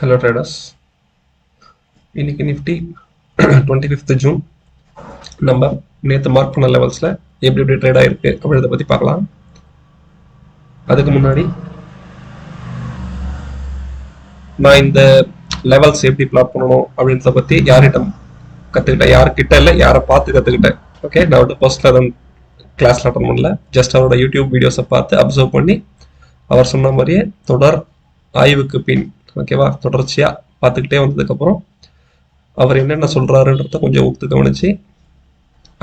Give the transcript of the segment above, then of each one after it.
Hello traders. இன்னைக்கு Nifty 25th June நம்ம நேற்று மார்க் பண்ண லெவல்ஸில் எப்படி ட்ரேட் ஆகிருக்கு அப்படின்றத பற்றி பார்க்கலாம். அதுக்கு முன்னாடி நான் இந்த லெவல்ஸ் எப்படி பிளாட் பண்ணணும் அப்படின்றத பற்றி யார்கிட்ட கற்றுக்கிட்டேன், யார்கிட்ட இல்லை யாரை பார்த்து கற்றுக்கிட்டேன். ஓகே, நான் வந்து பர்சனலாக கிளாஸில் அட்டன் பண்ணல, ஜஸ்ட் அவரோட யூடியூப் வீடியோஸை பார்த்து அப்சர்வ் பண்ணி அவர் சொன்ன மாதிரியே தொடர் ஆய்வுக்கு பின் ஓகேவா தொடர்ச்சியாக பார்த்துக்கிட்டே வந்ததுக்கப்புறம் அவர் என்னென்ன சொல்கிறாருன்றத கொஞ்சம் ஒத்து கவனித்து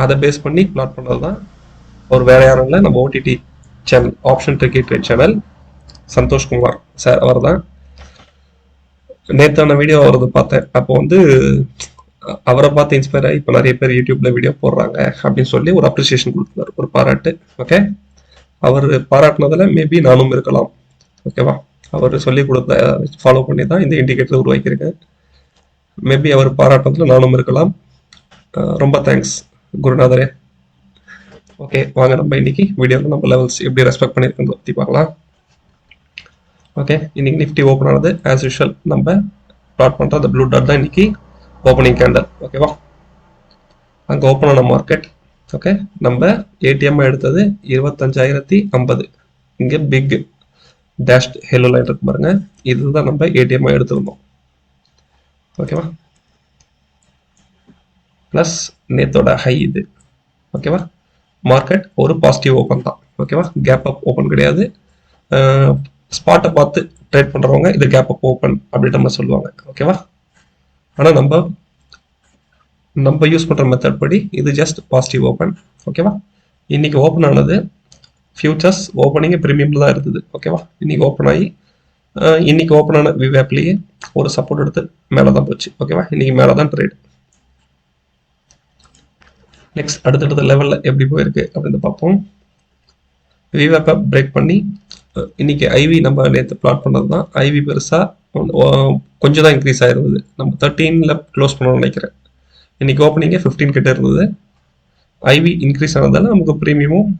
அதை பேஸ் பண்ணி பிளாட் பண்ணுறது தான். அவர் வேறு யாரும் இல்லை, நம்ம OTT channel option tricky trade channel Santhoshkumar sir அவர் தான். நேற்றான வீடியோ அவரது பார்த்தேன். அப்போ வந்து அவரை பார்த்து இன்ஸ்பயர் ஆகி இப்போ நிறைய பேர் யூடியூப்ல வீடியோ போடுறாங்க அப்படின்னு சொல்லி ஒரு அப்ரிசியேஷன் கொடுத்துருந்தார், ஒரு பாராட்டு. ஓகே, அவர் பாராட்டினதில் மேபி நானும் இருக்கலாம். ஓகேவா, அவர் சொல்லி கொடுத்த ஃபாலோ பண்ணி தான் இந்த இண்டிகேட்டர் உருவாக்கியிருக்கேன். மேபி அவர் பாராட்டத்தில் நானும் இருக்கலாம். ரொம்ப தேங்க்ஸ் குருநாதரே. ஓகே, வாங்க நம்ம இன்னைக்கு வீடியோவில் நம்ம லெவல்ஸ் எப்படி ரெஸ்பெக்ட் பண்ணியிருக்கோம் பற்றி பார்க்கலாம். ஓகே, இன்னைக்கு நிஃப்டி ஓப்பன் ஆனது ஆஸ் யூஷுவல் நம்ம பிளாட் பண்ணுற அந்த ப்ளூ டாட் தான் இன்னைக்கு ஓப்பனிங் கேண்டல். ஓகேவா, அங்கே ஓப்பன் ஆன மார்க்கெட். ஓகே, நம்ம ஏடிஎம் எடுத்தது 25,050. இங்கே பிக் டேஷ்ட் ஹெல்லோ லைன் இருக்கு பாருங்க, இதுதான் நம்ம ஏடிஎம் எடுத்திருந்தோம். ஓகேவா, பிளஸ் நேத்தோட ஹை இது. ஓகேவா, மார்க்கெட் ஒரு பாசிட்டிவ் ஓப்பன் தான். ஓகேவா, கேப் அப் ஓப்பன் கிடையாது. ஸ்பாட்டை பார்த்து ட்ரேட் பண்றவங்க இது கேப் அப் ஓப்பன் அப்படின்ற மாதிரி சொல்லுவாங்க. ஓகேவா, ஆனால் நம்ம யூஸ் பண்ற மெத்தட் படி இது ஜஸ்ட் பாசிட்டிவ் ஓப்பன். ஓகேவா, இன்னைக்கு ஓப்பன் ஆனது ஃபியூச்சர்ஸ் ஓப்பனிங் ப்ரீமியம்ல தான் இருந்தது. ஓகேவா, இன்னைக்கு ஓப்பன் ஆகி இன்னைக்கு ஓப்பன் ஆன விவேப்லேயே ஒரு சப்போர்ட் எடுத்து மேலே தான் போச்சு. ஓகேவா, இன்னைக்கு மேலே தான் ட்ரேட். நெக்ஸ்ட் அடுத்தடுத்த லெவலில் எப்படி போயிருக்கு அப்படின்னு பார்ப்போம். விவேப்பை பிரேக் பண்ணி இன்னைக்கு ஐவி நம்ம நேற்று பிளாட் பண்ணது தான். ஐவி பெருசாக கொஞ்சம் தான் இன்க்ரீஸ் ஆயிருந்தது. நம்ம 13ல் க்ளோஸ் பண்ணணும்னு நினைக்கிறேன். இன்னைக்கு ஓப்பனிங்கே 15 கிட்ட இருந்தது. ஐவி இன்க்ரீஸ் ஆனதால நமக்கு ப்ரீமியமும்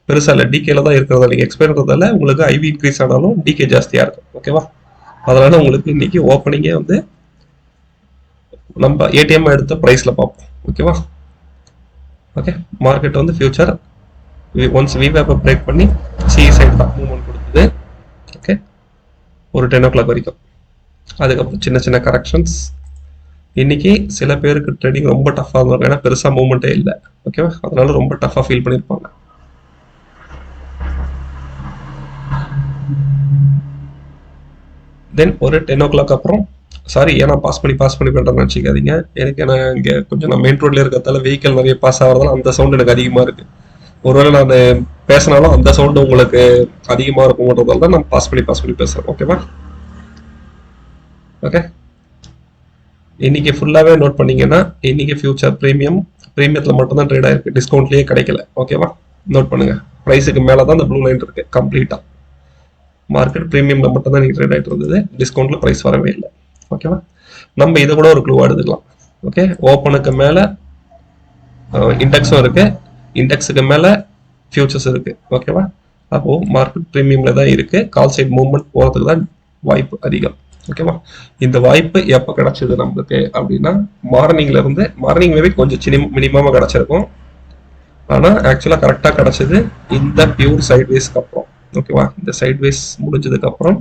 பெருசாக இல்லை, டிகேல தான் இருக்கிறதால நீங்கள் எக்ஸ்பெக்ட் பண்ணுறதால உங்களுக்கு ஐவி இன்க்ரீஸ் ஆனாலும் டிகே ஜாஸ்தியாக இருக்கும். ஓகேவா, அதனால உங்களுக்கு இன்னைக்கு ஓப்பனிங்கே வந்து நம்ம ஏடிஎம் எடுத்த ப்ரைஸில் பார்ப்போம். ஓகேவா, ஓகே, மார்க்கெட் வந்து ஃபியூச்சர் ஒன்ஸ் விவேப்பை பிரேக் பண்ணி சி சைடு தான் மூவ்மெண்ட் கொடுத்தது. ஓகே, ஒரு 10 o'clock வரைக்கும். அதுக்கப்புறம் சின்ன சின்ன கரெக்ஷன்ஸ். இன்னைக்கு சில பேருக்கு ட்ரேடிங் ரொம்ப டஃப்பாக இருக்கும், ஏன்னா பெருசாக மூவ்மெண்ட்டே இல்லை. ஓகேவா, அதனால ரொம்ப டஃப்பாக ஃபீல் பண்ணியிருப்பாங்க. தென் ஒரு 10 o'clock அப்புறம் சாரி, ஏன்னா பாஸ் பண்ணி பண்ணுறேன்னு வச்சுக்காதீங்க. எனக்கு ஏன்னா இங்கே கொஞ்சம் நான் மெயின் ரோட்ல இருக்கிறதால வெஹிக்கல் நிறைய பாஸ் ஆகிறதால அந்த சவுண்ட் எனக்கு அதிகமாக இருக்கு. ஒருவேளை நான் பேசினாலும் அந்த சவுண்டு உங்களுக்கு அதிகமாக இருக்கும்ன்றதால தான் நான் பாஸ் பண்ணி பேசுறேன். ஓகேவா, ஓகே, இன்னைக்கு ஃபுல்லாகவே நோட் பண்ணீங்கன்னா இன்னைக்கு ஃபியூச்சர் ப்ரீமியத்தில் மட்டும்தான் ட்ரேட் ஆயிருக்கு, டிஸ்கவுண்ட்லேயே கிடைக்கல. ஓகேவா, நோட் பண்ணுங்க. ப்ரைஸுக்கு மேலே தான் இந்த ப்ளூ லைன் இருக்கு கம்ப்ளீட்டாக. மார்க்கெட் ப்ரீமியம்ல மட்டும் தான் ட்ரேட் ஆகிட்டு இருந்தது, டிஸ்கவுண்ட்ல ப்ரைஸ் வரவே இல்லை. ஓகேவா, நம்ம இதை கூட ஒரு க்ளூ எடுத்துக்கலாம். ஓகே, ஓப்பனுக்கு மேலே இண்டெக்ஸும் இருக்கு, இண்டெக்ஸுக்கு மேலே ஃபியூச்சர்ஸ் இருக்கு. ஓகேவா, அப்போ மார்க்கெட் ப்ரீமியம்ல தான் இருக்கு, கால் சைட் மூவ்மெண்ட் போகிறதுக்கு தான் வாய்ப்பு அதிகம். ஓகேவா, இந்த வாய்ப்பு எப்போ கிடைச்சது நம்மளுக்கு அப்படின்னா மார்னிங் மேபி கொஞ்சம் மினிமமாக கிடைச்சிருக்கும். ஆனால் ஆக்சுவலாக கரெக்டாக கிடைச்சது இந்த பியூர் சைட்வேஸ்க்கு அப்புறம். ஓகேவா, இந்த சைட்வேஸ் முடிஞ்சதுக்கு அப்புறம்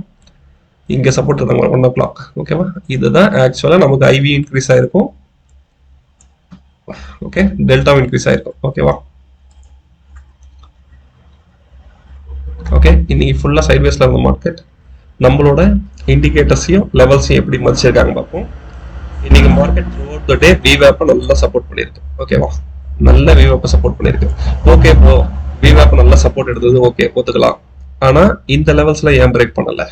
இங்கே சப்போர்ட் இருந்தாங்க 1 o'clock. ஓகேவா, இதுதான் ஆக்சுவலாக நமக்கு ஐவி இன்க்ரீஸ் ஆயிருக்கும். ஓகே, டெல்டாவும் இன்க்ரீஸ் ஆயிருக்கும். ஓகேவா, ஓகே, இன்னைக்கு ஃபுல்லாக சைட்வேஸில் இருந்த மார்க்கெட் நம்மளோட இண்டிகேட்டர்ஸையும் லெவல்ஸையும் எப்படி மதிச்சிருக்காங்க பார்ப்போம். இன்னைக்கு மார்க்கெட் த்ரூஅவுட் த டே விவேப்பை நல்லா சப்போர்ட் பண்ணியிருக்கு. ஓகேவா, நல்ல விவேப்பை சப்போர்ட் பண்ணியிருக்கு. ஓகே ப்ரோ, விவேப்பை நல்லா சப்போர்ட் எடுத்தது, ஓகே ஒத்துக்கலாம். ஆனால் இந்த லெவல்ஸில் ஏன் பிரேக் பண்ணலை?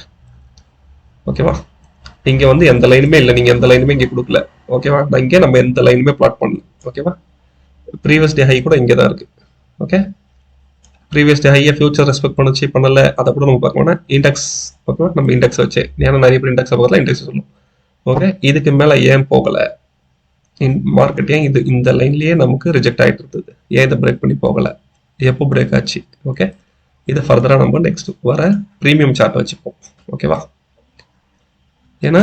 ஓகேவா, இங்கே வந்து எந்த லைனுமே இல்லை, நீங்கள் எந்த லைனுமே இங்கே கொடுக்கல. ஓகேவா, இங்கே நம்ம எந்த லைனுமே பிளாட் பண்ணல. ஓகேவா, ப்ரீவியஸ் டே ஹை கூட இங்கே தான் இருக்கு. ஓகே, ப்ரீவியஸ் டே ஹையை ஃபியூச்சர் ரெஸ்பெக்ட் பண்ணல, அதை கூட நம்ம பார்க்கணும். இண்டெக்ஸ். ஓகேவா, நம்ம இண்டெக்ஸ் வச்சு ஏன்னா நிறைய பேர் இண்டெக்ஸ் பார்க்கல, இண்டெக்ஸ் சொல்லணும். ஓகே, இதுக்கு மேலே ஏன் போகலை மார்க்கெட்? ஏன் இது இந்த லைன்லேயே நமக்கு ரிஜெக்ட் ஆகிட்டு இருந்தது, ஏன் இதை பிரேக் பண்ணி போகலை? எப்போ பிரேக் ஆச்சு? ஓகே, இதை ஃபர்தராக நம்ம நெக்ஸ்ட் வர ப்ரீமியம் சார்ட் வச்சுப்போம். ஓகேவா, ஏன்னா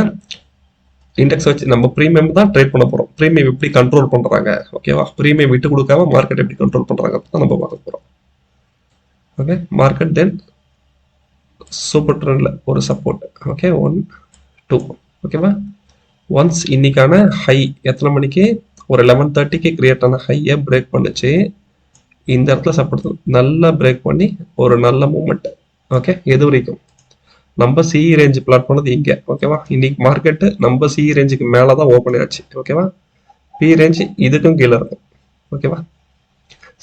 இண்டெக்ஸ் வச்சு நம்ம ப்ரீமியம் தான் ட்ரேட் பண்ண போறோம். ப்ரீமியம் எப்படி கண்ட்ரோல் பண்றாங்க, ஓகேவா? ப்ரீமியம் விட்டு கொடுக்காம மார்க்கெட் எப்படி கண்ட்ரோல் பண்றாங்க தான் நம்ம பார்க்க போறோம். ஓகே, மார்க்கெட் தென் சூப்பர் ட்ரெண்ட்ல ஒரு சப்போர்ட். ஓகே, 1 2 ஓகேவா? ஒன்ஸ் இன்னைக்கான ஹை எத்தனை மணிக்கு, ஒரு 11:30க்கு கிரியேட் ஆன ஹையை பிரேக் பண்ணுச்சு. இந்த இடத்துல சப்போர்ட் நல்லா பிரேக் பண்ணி ஒரு நல்ல மூமெண்ட். ஓகே, எது வரைக்கும் நம்ம சிஇ ரேஞ்ச் பிளாட் பண்ணது இங்க. ஓகேவா? இன்னைக்கு மார்க்கெட் நம்ம சிஇ ரேஞ்சுக்கு மேல தான் ஓப்பன் ஆச்சு. ஓகேவா? பி ரேஞ்ச் இதுக்கும் கீழே இருக்கும். ஓகேவா?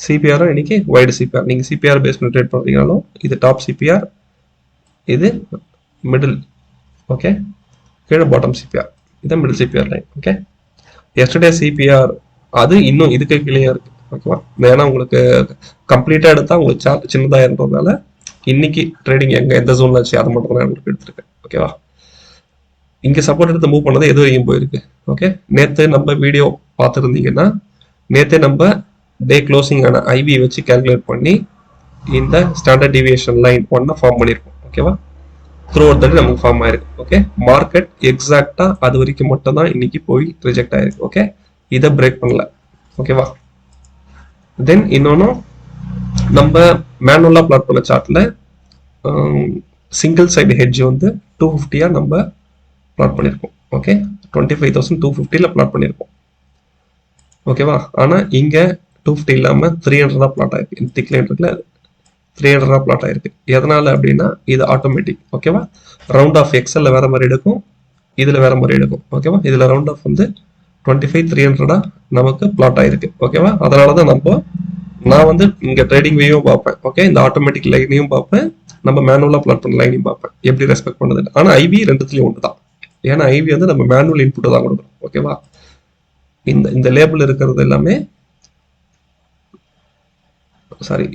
சிபிஆர் இன்னைக்கு வைடு சிபிஆர். நீங்க சிபிஆர் பேஸ் பண்ணி ட்ரேட் பண்றீங்கனாலும் இது டாப் சிபிஆர், இது மிடில். ஓகே, கீழே பாட்டம் சிபிஆர், இது middle CPR line. Okay, yesterday CPR அது இன்னும் இதுக்கு கீழே இருக்கு. ஓகேவா? ஏன்னா உங்களுக்கு கம்ப்ளீட்டா எடுத்தா உங்களுக்கு சார்ட் சின்னதா இருந்ததுனால இன்னைக்கு ட்ரேடிங் எந்த ஜோன்ல ஆச்சு அதை மட்டும் தான் உங்களுக்கு எடுத்திருக்கேன். ஓகேவா? இங்க சப்போர்ட் எடுத்து மூவ் பண்ணது எது வரைக்கும் போயிருக்கு. ஓகே, நேத்து நம்ம வீடியோ பார்த்துருந்தீங்கன்னா நேத்தே நம்ம டே க்ளோசிங் ஆன ஐவி வச்சு கால்குலேட் பண்ணி இந்த ஸ்டாண்டர்ட் டிவியேஷன் லைன் ஒன்ன ஃபார்ம் பண்ணியிருக்கோம். ஓகேவா? த்ரூ அவுட் தட் நமக்கு ஃபார்ம் ஆயிருக்கு. ஓகே, மார்க்கெட் எக்ஸாக்டா அது வரைக்கும் மட்டும் தான் இன்னைக்கு போய் ரிஜெக்ட் ஆயிருக்கு. ஓகே, இதை பிரேக் பண்ணல. ஓகேவா? தென் இன்னொன்னு நம்ம மேனுவலா பிளாட் பண்ண சார்ட்ல சிங்கிள் சைடு ஹெட்ஜ் வந்து 250 நம்ம பிளாட் பண்ணியிருக்கோம். ஓகே, 25,250 பிளாட் பண்ணியிருக்கோம். ஓகேவா? ஆனா இங்க 250 இல்லாம 300 தான் பிளாட் ஆயிருக்கு. இந்த திக் லைன் இருக்குல்ல, 300 தான் பிளாட் ஆயிருக்கு. எதனால அப்படின்னா இது ஆட்டோமேட்டிக். ஓகேவா? ரவுண்ட் ஆஃப் எக்ஸல்ல வேற மாதிரி எடுக்கும், இதுல வேற மாதிரி எடுக்கும். ஓகேவா? இதுல ரவுண்ட் ஆஃப் வந்து 25,300 நமக்கு பிளாட் ஆயிருக்கு. ஓகேவா? அதனாலதான் நான் வந்து இங்க ட்ரேடிங் வேயும் பார்ப்பேன். ஓகே, இந்த ஆட்டோமேட்டிக் லைனையும் பார்ப்பேன், நம்ம மேனுவலா பிளாட் பண்ண லைனையும் பார்ப்பேன், எப்படி ரெஸ்பெக்ட் பண்ணுது. ஆனா ஐவி ரெண்டுத்துலயும் ஒன்று தான். ஏன்னா ஐவி வந்து நம்ம மேனுவல் இன்புட் தான் கொடுக்குறோம். ஓகேவா? இந்த லேபிள் இருக்கிறது எல்லாமே சாரி,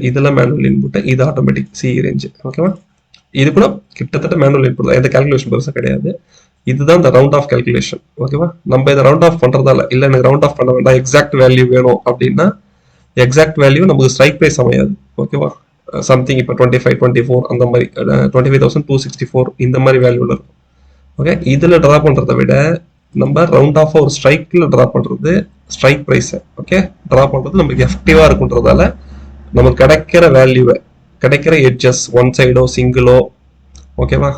இதெல்லாம் மேனுவல் இன்புட், இது ஆட்டோமேட்டிக் சிஇ ரேஞ்ச். ஓகேவா? இது கூட கிட்டத்தட்ட மேனுவல் இன்புட் தான், எந்த கால்குலேஷன் பெருசா கிடையாது. இதுதான் இந்த ரவுண்ட் ஆஃப் கால்குலேஷன். ஓகேவா? நம்ம இதை ரவுண்ட் ஆஃப் பண்றதால இல்ல எனக்கு ரவுண்ட் ஆஃப் பண்ண வேண்டாம், எக்ஸாக்ட் வேல்யூ வேணும் அப்படின்னா எக்ஸாக்ட் வேல்யூ நமக்கு ஸ்ட்ரைக் பிரைஸ் அமையாது. ஓகேவா? சம்திங் இப்போ 25 24 அந்த மாதிரி 25,264 இந்த மாதிரி வேல்யூல இருக்கும். ஓகே, இதுல ட்ரா பண்றதை விட நம்ம ரவுண்ட் ஆஃப் ஒரு ஸ்ட்ரைக்ல ட்ரா பண்றது ஸ்ட்ரைக் பிரைஸ். ஓகே, ட்ரா பண்றது நமக்கு எஃபெக்டிவா இருக்குன்றதால நமக்கு கிடைக்கிற வேல்யூவை, கிடைக்கிற எட்ஜஸ் ஒன் சைடோ சிங்கிளோ. ஓகேவா?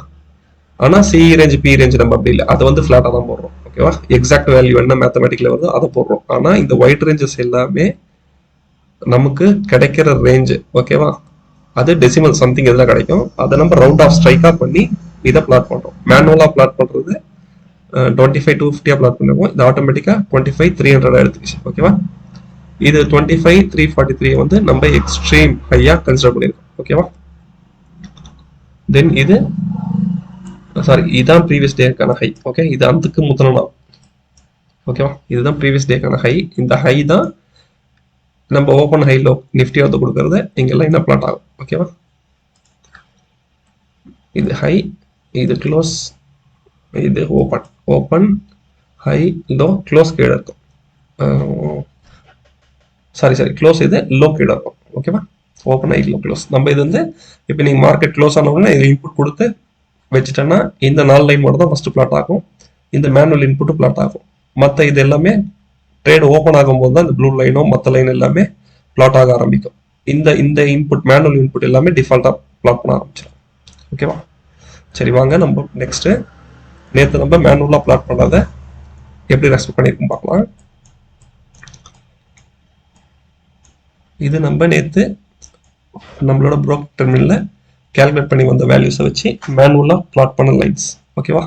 ஆனா சிஇ ரேஞ்ச் பி ரேஞ்ச் நம்ம அப்படி இல்லை, அதை வந்து ஃபிளாட்டா தான் போடுறோம். ஓகேவா? எக்ஸாக்ட் வேல்யூ என்ன மேத்தமெட்டிக்ல வருதோ அதை போடுறோம். ஆனா இந்த ஒயிட் ரேஞ்சஸ் எல்லாமே நமக்கு கிடைக்கிற ரேஞ்சு. ஓகேவா? அது டெசிமல் சம்திங் எதுல கிடைக்கும், அதை நம்ம ரவுண்ட் ஆஃப் ஸ்ட்ரைக்கா பண்ணி இதை பிளாட் பண்றோம். மேனுவலா பிளாட் பண்றது 25,250 பிளாட் பண்ணுவோம். இது ஆட்டோமேட்டிக்கா 25,300 எடுத்துக்கிச்சு. ஓகேவா? இது 25,343 வந்து நம்ம எக்ஸ்ட்ரீம் ஹையா கன்சிடர் பண்ணிருக்கோம். ஓகேவா? தென் இது சாரி, இதுதான் ப்ரீவியஸ் டேக்கான ஹை. ஓகே, இது அதுக்கு முந்தின நாள். ஓகேவா? இதுதான் ப்ரீவியஸ் டேக்கான ஹை. இந்த ஹை தான் நம்ம ஓப்பன் ஹை லோ நிஃப்டி வந்து கொடுக்கறது இங்க லைனா பிளாட் ஆகும். ஓகேவா? இது ஹை, இது க்ளோஸ், இது open, open high low, close கீழே இருக்கும். சாரி க்ளோஸ் இது லோ கீழே இருக்கும். ஓகேவா? Open high low close. நம்ம இது வந்து இப்போ நீங்க மார்க்கெட் க்ளோஸ் ஆன உடனே இது இன்புட் கொடுத்து வச்சுட்டேன்னா இந்த 4 லைன் மட்டும் தான் ஃபர்ஸ்ட் பிளாட் ஆகும், இந்த மேனுவல் இன்புட் பிளாட் ஆகும். மற்ற இது எல்லாமே ட்ரேட் ஓப்பன் ஆகும்போது தான் இந்த ப்ளூ லைனோ மற்ற லைன் எல்லாமே பிளாட் ஆக ஆரம்பிக்கும். இந்த இன்புட் மேனுவல் இன்புட் எல்லாமே டிஃபால்ட்டா பிளாட் பண்ண ஆரம்பிச்சிடும். ஓகேவா? சரி, வாங்க நம்ம நெக்ஸ்ட் நேற்று நம்ம மேனுவலா பிளாட் பண்ணாத எப்படி ரெஸ்பெக்ட் பண்ணிருக்கோம் பார்க்கலாம். இது நம்ம நேற்று நம்மளோட ப்ரோக் டெர்மினல்ல கால்குலேட் பண்ணி வந்த வேல்யூஸை வச்சு மேனுவலா பிளாட் பண்ண லைன்ஸ். ஓகேவா?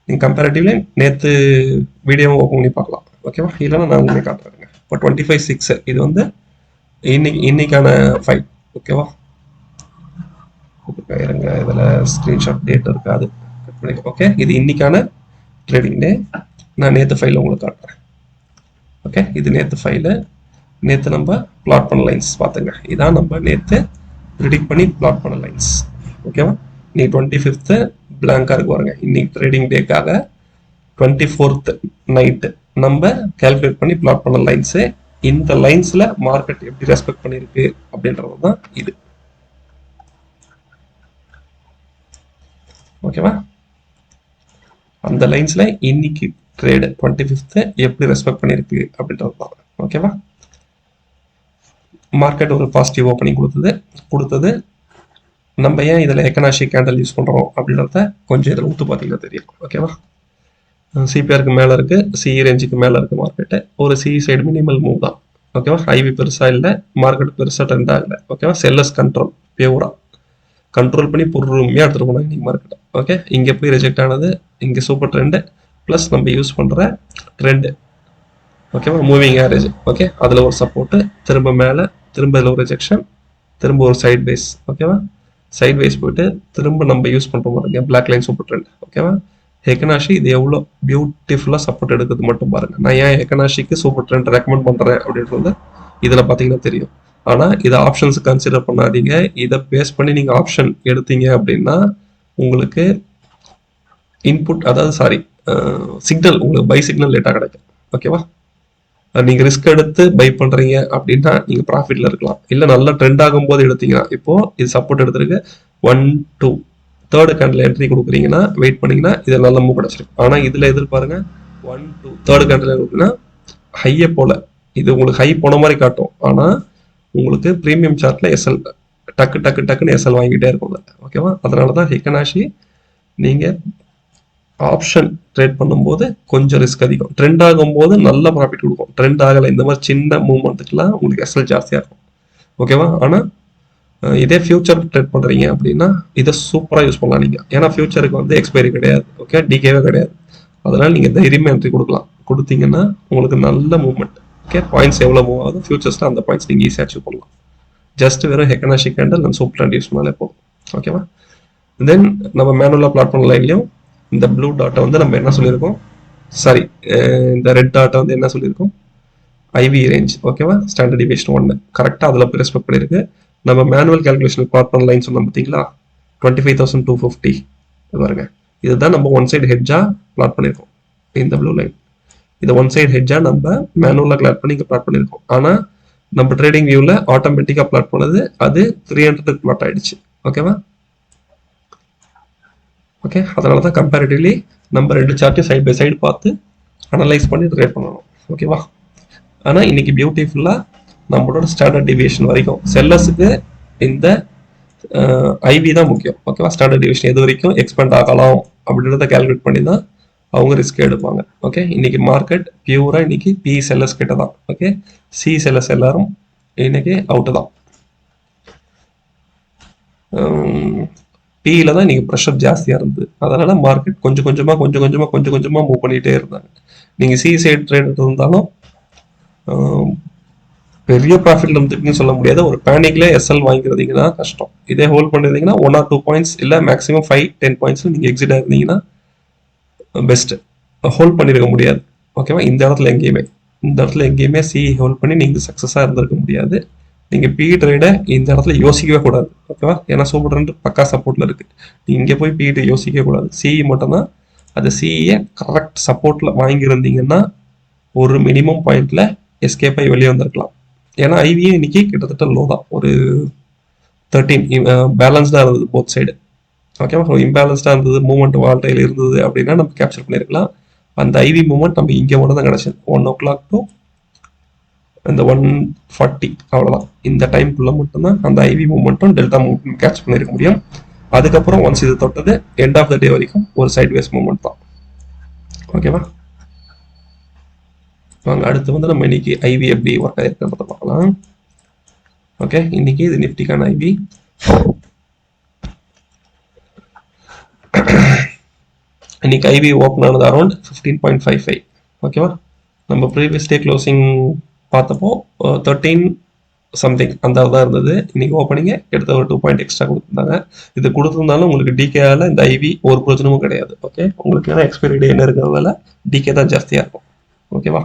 நீங்க கம்பேரிட்டிவ்லி நேற்று வீடியோவை ஓப்பன் பண்ணி பார்க்கலாம். ஓகேவா? இல்லைன்னா நான் உண்மையை காட்டுறேங்க. இப்போ 25,6 இது வந்து இன்னைக்கான ஃபைல். ஓகேவா? இருங்க, இதுல ஸ்கிரீன்ஷாட் டேட் இருக்காது. ஓகே, இது இன்னைக்கான ட்ரேடிங் டே. நான் நேற்று ஃபைல உங்களுக்கு காட்டுறேன். ஓகே, இது நேற்று ஃபைலு. நேற்று நம்ம பிளாட் பண்ண லைன்ஸ் பார்த்துங்க. இதான் நம்ம நேற்று ப்ரிடிக்ட் பண்ணி பிளாட் பண்ண லைன்ஸ். ஓகேவா? நீ 25th பிளாங்கா இருக்கு பாருங்க. இன்னைக்கு ட்ரேடிங் டேக்காக 24th நைட்டு நம்ம கால்குலேட் பண்ணி பிளாட் பண்ண லைன்ஸ். இந்த லைன்ஸ்ல மார்க்கெட் எப்படி ரெஸ்பெக்ட் பண்ணிருக்கு அப்படின்றது தான் இது. ஓகேவா? அந்த லைன்ஸ்ல இன்னைக்கு ட்ரேடு 25th எப்படி ரெஸ்பெக்ட் பண்ணிருக்கு அப்படின்றது தான். ஓகேவா? மார்க்கெட் ஒரு பாசிட்டிவ் ஓப்பனிங் கொடுத்தது. நம்ம ஏன் இதில் எக்கனாஷி கேண்டல் யூஸ் பண்ணுறோம் அப்படின்றத கொஞ்சம் இதில் ஊற்று பார்த்தீங்கன்னா தெரியும். ஓகேவா? சிபிஆருக்கு மேலே இருக்குது, சிஇ ரேஞ்சுக்கு மேலே இருக்குது மார்க்கெட்டு. ஒரு சிஇ சைடு மினிமல் மூவ் தான். ஓகேவா? ஐவி பெருசாக இல்லை, மார்க்கெட் பெருசாக ட்ரெண்ட் ஆகலை. ஓகேவா? செல்லர்ஸ் கண்ட்ரோல் பியூரா கண்ட்ரோல் பண்ணி பொறுமையாக எடுத்துகிட்டு போனாங்க இன்றைக்கி மார்க்கெட்டை. ஓகே, இங்கே போய் ரிஜெக்ட் ஆனது, இங்கே சூப்பர் ட்ரெண்டு ப்ளஸ் நம்ம யூஸ் பண்ணுற ட்ரெண்டு. ஓகேவா? Moving average. ஓகே, அதில் ஒரு சப்போர்ட்டு, திரும்ப மேலே, திரும்ப இதில் ஒரு ரிஜெக்ஷன், திரும்ப ஒரு சைட் வைஸ். ஓகேவா? சைட் வைஸ் போயிட்டு திரும்ப நம்ம யூஸ் பண்ணுற மாதிரி பிளாக் லைன் சூப்பர் ட்ரெண்ட். ஓகேவா? ஹெக்கனாஷி இது எவ்வளோ பியூட்டிஃபுல்லாக சப்போர்ட் எடுக்கிறது மட்டும் பாருங்கள். நான் ஏன் ஹெக்கனாஷிக்கு சூப்பர் ட்ரெண்ட் ரெக்கமெண்ட் பண்ணுறேன் அப்படின்றது இதில் பார்த்தீங்கன்னா தெரியும். ஆனால் இதை ஆப்ஷன்ஸ் கன்சிடர் பண்ணாதீங்க. இதை பேஸ் பண்ணி நீங்கள் ஆப்ஷன் எடுத்தீங்க அப்படின்னா உங்களுக்கு இன்புட், அதாவது சிக்னல், உங்களுக்கு பை சிக்னல் லேட்டாக கிடைக்கும். ஓகேவா? நீங்கள் ரிஸ்க் எடுத்து பை பண்ணுறீங்க அப்படின்னா நீங்கள் ப்ராஃபிட்டில் இருக்கலாம். இல்லை நல்லா ட்ரெண்ட் ஆகும்போது எடுத்தீங்கன்னா, இப்போது இது சப்போர்ட் எடுத்துருக்கு 1 2 தேர்டு கேண்டில் என்ட்ரி கொடுக்குறீங்கன்னா வெயிட் பண்ணிங்கன்னா இதில் நல்ல மூவ் கிடச்சிருக்கு. ஆனால் இதில் எதிர்பாருங்க 1 2 தேர்டு கேண்டில் கொடுக்குன்னா ஹையை போல் இது உங்களுக்கு ஹை போன மாதிரி காட்டும். ஆனால் உங்களுக்கு ப்ரீமியம் சார்ட்டில் எஸ்எல் டக்குன்னு எஸ்எல் வாங்கிட்டே இருக்கும். ஓகேவா? அதனால தான் ஹெக்கனாஷி நீங்கள் ஆப்ஷன் ட்ரேட் பண்ணும்போது கொஞ்சம் ரிஸ்க் அதிகம். ட்ரெண்ட் ஆகும்போது நல்ல ப்ராஃபிட் கொடுக்கும். ட்ரெண்ட் ஆகலை, இந்த மாதிரி சின்ன மூவ்மெண்ட்டுக்கெல்லாம் உங்களுக்கு எஸ்எல் ஜாஸ்தியாக இருக்கும். ஓகேவா? ஆனால் இதே ஃபியூச்சர் ட்ரேட் பண்ணுறீங்க அப்படின்னா இதை சூப்பராக யூஸ் பண்ணலாம் நீங்கள். ஏன்னா ஃபியூச்சருக்கு வந்து எக்ஸ்பைரி கிடையாது. ஓகே, டிகேவே கிடையாது. அதனால் நீங்கள் தைரியமாக என்ட்ரி கொடுத்தீங்கன்னா உங்களுக்கு நல்ல மூவ்மெண்ட். ஓகே, பாயிண்ட்ஸ் எவ்வளோ மூவ் ஆகுது ஃபியூச்சர்ஸில் அந்த பாயிண்ட்ஸ் நீங்கள் ஈஸியாக அச்சீவ் பண்ணலாம். ஜஸ்ட் வெறும் ஹெக்கனாஷி கேண்டல் நான் சூப்பர் ட்ரெண்ட் யூஸ் பண்ணாலே போதும். ஓகேவா? தென் நம்ம மேனுவலாக பிளாட் பண்ண லைன்லையும் இந்த ப்ளூ டாட்டை வந்து நம்ம என்ன சொல்லியிருக்கோம், இந்த ரெட் டாட்டை வந்து என்ன சொல்லியிருக்கோம், ஐவி ரேஞ்ச். ஓகேவா? ஸ்டாண்டர்ட் டிவியேஷன் 1 கரெக்டாக அதில் போய் ரெஸ்பெக்ட் பண்ணியிருக்கு. நம்ம மேனுவல் கேல்குலேஷனுக்கு பிளாட் பண்ண லைன் சொன்னோம் பார்த்தீங்களா, 25,250 பாருங்க. இதுதான் நம்ம ஒன் சைடு ஹெட்ஜாக பிளாட் பண்ணியிருக்கோம். இந்த ப்ளூ லைன் இதை ஒன் சைடு ஹெட்ஜாக நம்ம மேனுவலாக கிளாட் பண்ணி இங்கே பிளாட் பண்ணியிருக்கோம். ஆனால் நம்ம ட்ரேடிங் வியூவில் ஆட்டோமேட்டிக்காக பிளாட் பண்ணது அது 300 பிளாட் ஆயிடுச்சு. ஓகேவா? ஓகே, அதனால தான் கம்பேரிட்டிவ்லி நம்ம ரெண்டு சார்ட்டையும் சைட் பை சைடு பார்த்து அனலைஸ் பண்ணி ட்ரேட் பண்ணணும். ஓகேவா? ஆனால் இன்னைக்கு பியூட்டிஃபுல்லாக நம்மளோட ஸ்டாண்டர்ட் டிவியேஷன் வரைக்கும் செல்லர்ஸுக்கு இந்த ஐவி தான் முக்கியம். ஓகேவா? ஸ்டாண்டர்ட் டிவியேஷன் எது வரைக்கும் எக்ஸ்பெண்ட் ஆகலாம் அப்படின்றத கால்குலேட் பண்ணி தான் அவங்க ரிஸ்க் எடுப்பாங்க. ஓகே, இன்னைக்கு மார்க்கெட் பியூரா இன்னைக்கு பி செல்லர்ஸ் கிட்ட தான். ஓகே, சி செல்லர்ஸ் எல்லாரும் இன்னைக்கு அவுட்டு தான். பியில் தான் இன்னைக்கு ப்ரெஷர் ஜாஸ்தியாக இருந்தது. அதனால மார்க்கெட் கொஞ்சம் கொஞ்சமாக மூவ் பண்ணிகிட்டே இருந்தாங்க. நீங்கள் சி சைடு ட்ரேட் இருந்தாலும் பெரிய ப்ராஃபிட்ல இருந்துக்குன்னு சொல்ல முடியாது. ஒரு பேனிக்ல எஸ்எல் வாங்கிக்கிறதுங்கன்னா கஷ்டம். இதே ஹோல்ட் பண்ணிருந்தீங்கன்னா 1 or 2 பாயிண்ட்ஸ் இல்லை மேக்ஸிமம் 5-10 பாயிண்ட்ஸ் நீங்கள் எக்ஸிட் ஆயிருந்தீங்கன்னா பெஸ்ட். ஹோல்ட் பண்ணிருக்க முடியாது. ஓகேவா? இந்த இடத்துல எங்கேயுமே சி ஹோல்ட் பண்ணி நீங்கள் சக்ஸஸாக இருந்திருக்க முடியாது. நீங்கள் பி ட்ரேடை இந்த இடத்துல யோசிக்கவே கூடாது. ஓகேவா? ஏன்னா சூப்பர் ட்ரெண்ட் பக்கா சப்போர்ட்டில் இருக்குது. நீங்கள் இங்கே போய் பிகிட்ட யோசிக்கவே கூடாது. சிஇ மட்டும்தான். அது சிஇயை கரெக்ட் சப்போர்ட்டில் வாங்கியிருந்தீங்கன்னா ஒரு மினிமம் பாயிண்டில் எஸ்கேப் ஆகி வெளியே வந்திருக்கலாம். ஏன்னா ஐவியும் இன்னைக்கு கிட்டத்தட்ட லோ தான், ஒரு 13 பேலன்ஸ்டாக இருந்தது போத் சைடு. ஓகேவா? இம்பேலன்ஸ்டாக இருந்தது, மூவ்மெண்ட் வால்டைல் இருந்தது அப்படின்னா நம்ம கேப்சர் பண்ணியிருக்கலாம். அந்த ஐவி மூவ்மெண்ட் நம்ம இங்கே மட்டும் தான் கிடச்சிது. 1 o'clock to இந்த 140 அவ்வளோதான். இந்த டைம்குள்ளே மட்டும்தான் அந்த ஐவி மூவ்மெண்ட்டும் டெல்டா மூவ்மெண்ட் கேட்ச் பண்ணியிருக்க முடியும். அதுக்கப்புறம் ஒன்ஸ் இது தொட்டது எண்ட் ஆஃப் த டே வரைக்கும் ஒரு சைட் வேஸ் மூவ்மெண்ட் தான். ஓகேவா? வாங்க அடுத்து வந்து நம்ம இன்னைக்கு ஐவி எப்படி ஒர்க் ஆகிருக்கிறத பார்க்கலாம். ஓகே, இன்னைக்கு இது நிஃப்டிக்கான ஐவி. இன்னைக்கு ஐவி ஓப்பன் ஆனது அரௌண்ட் 15.55. ஓகேவா? நம்ம ப்ரீவியஸ் டே க்ளோசிங் பார்த்தப்போ 13 சம்திங் அந்த தான் இருந்தது. இன்னைக்கு ஓப்பனிங்க எடுத்த ஒரு 2 பாயிண்ட் எக்ஸ்ட்ரா கொடுத்துருந்தாங்க. இது கொடுத்துருந்தாலும் உங்களுக்கு டிகேல இந்த ஐவி ஒரு பிரயோஜனமும் கிடையாது. ஓகே, உங்களுக்கு ஏன்னா எக்ஸ்பைரி டே என்ன இருக்கிறதால டிகே தான் ஜாஸ்தியாக இருக்கும். ஓகேவா?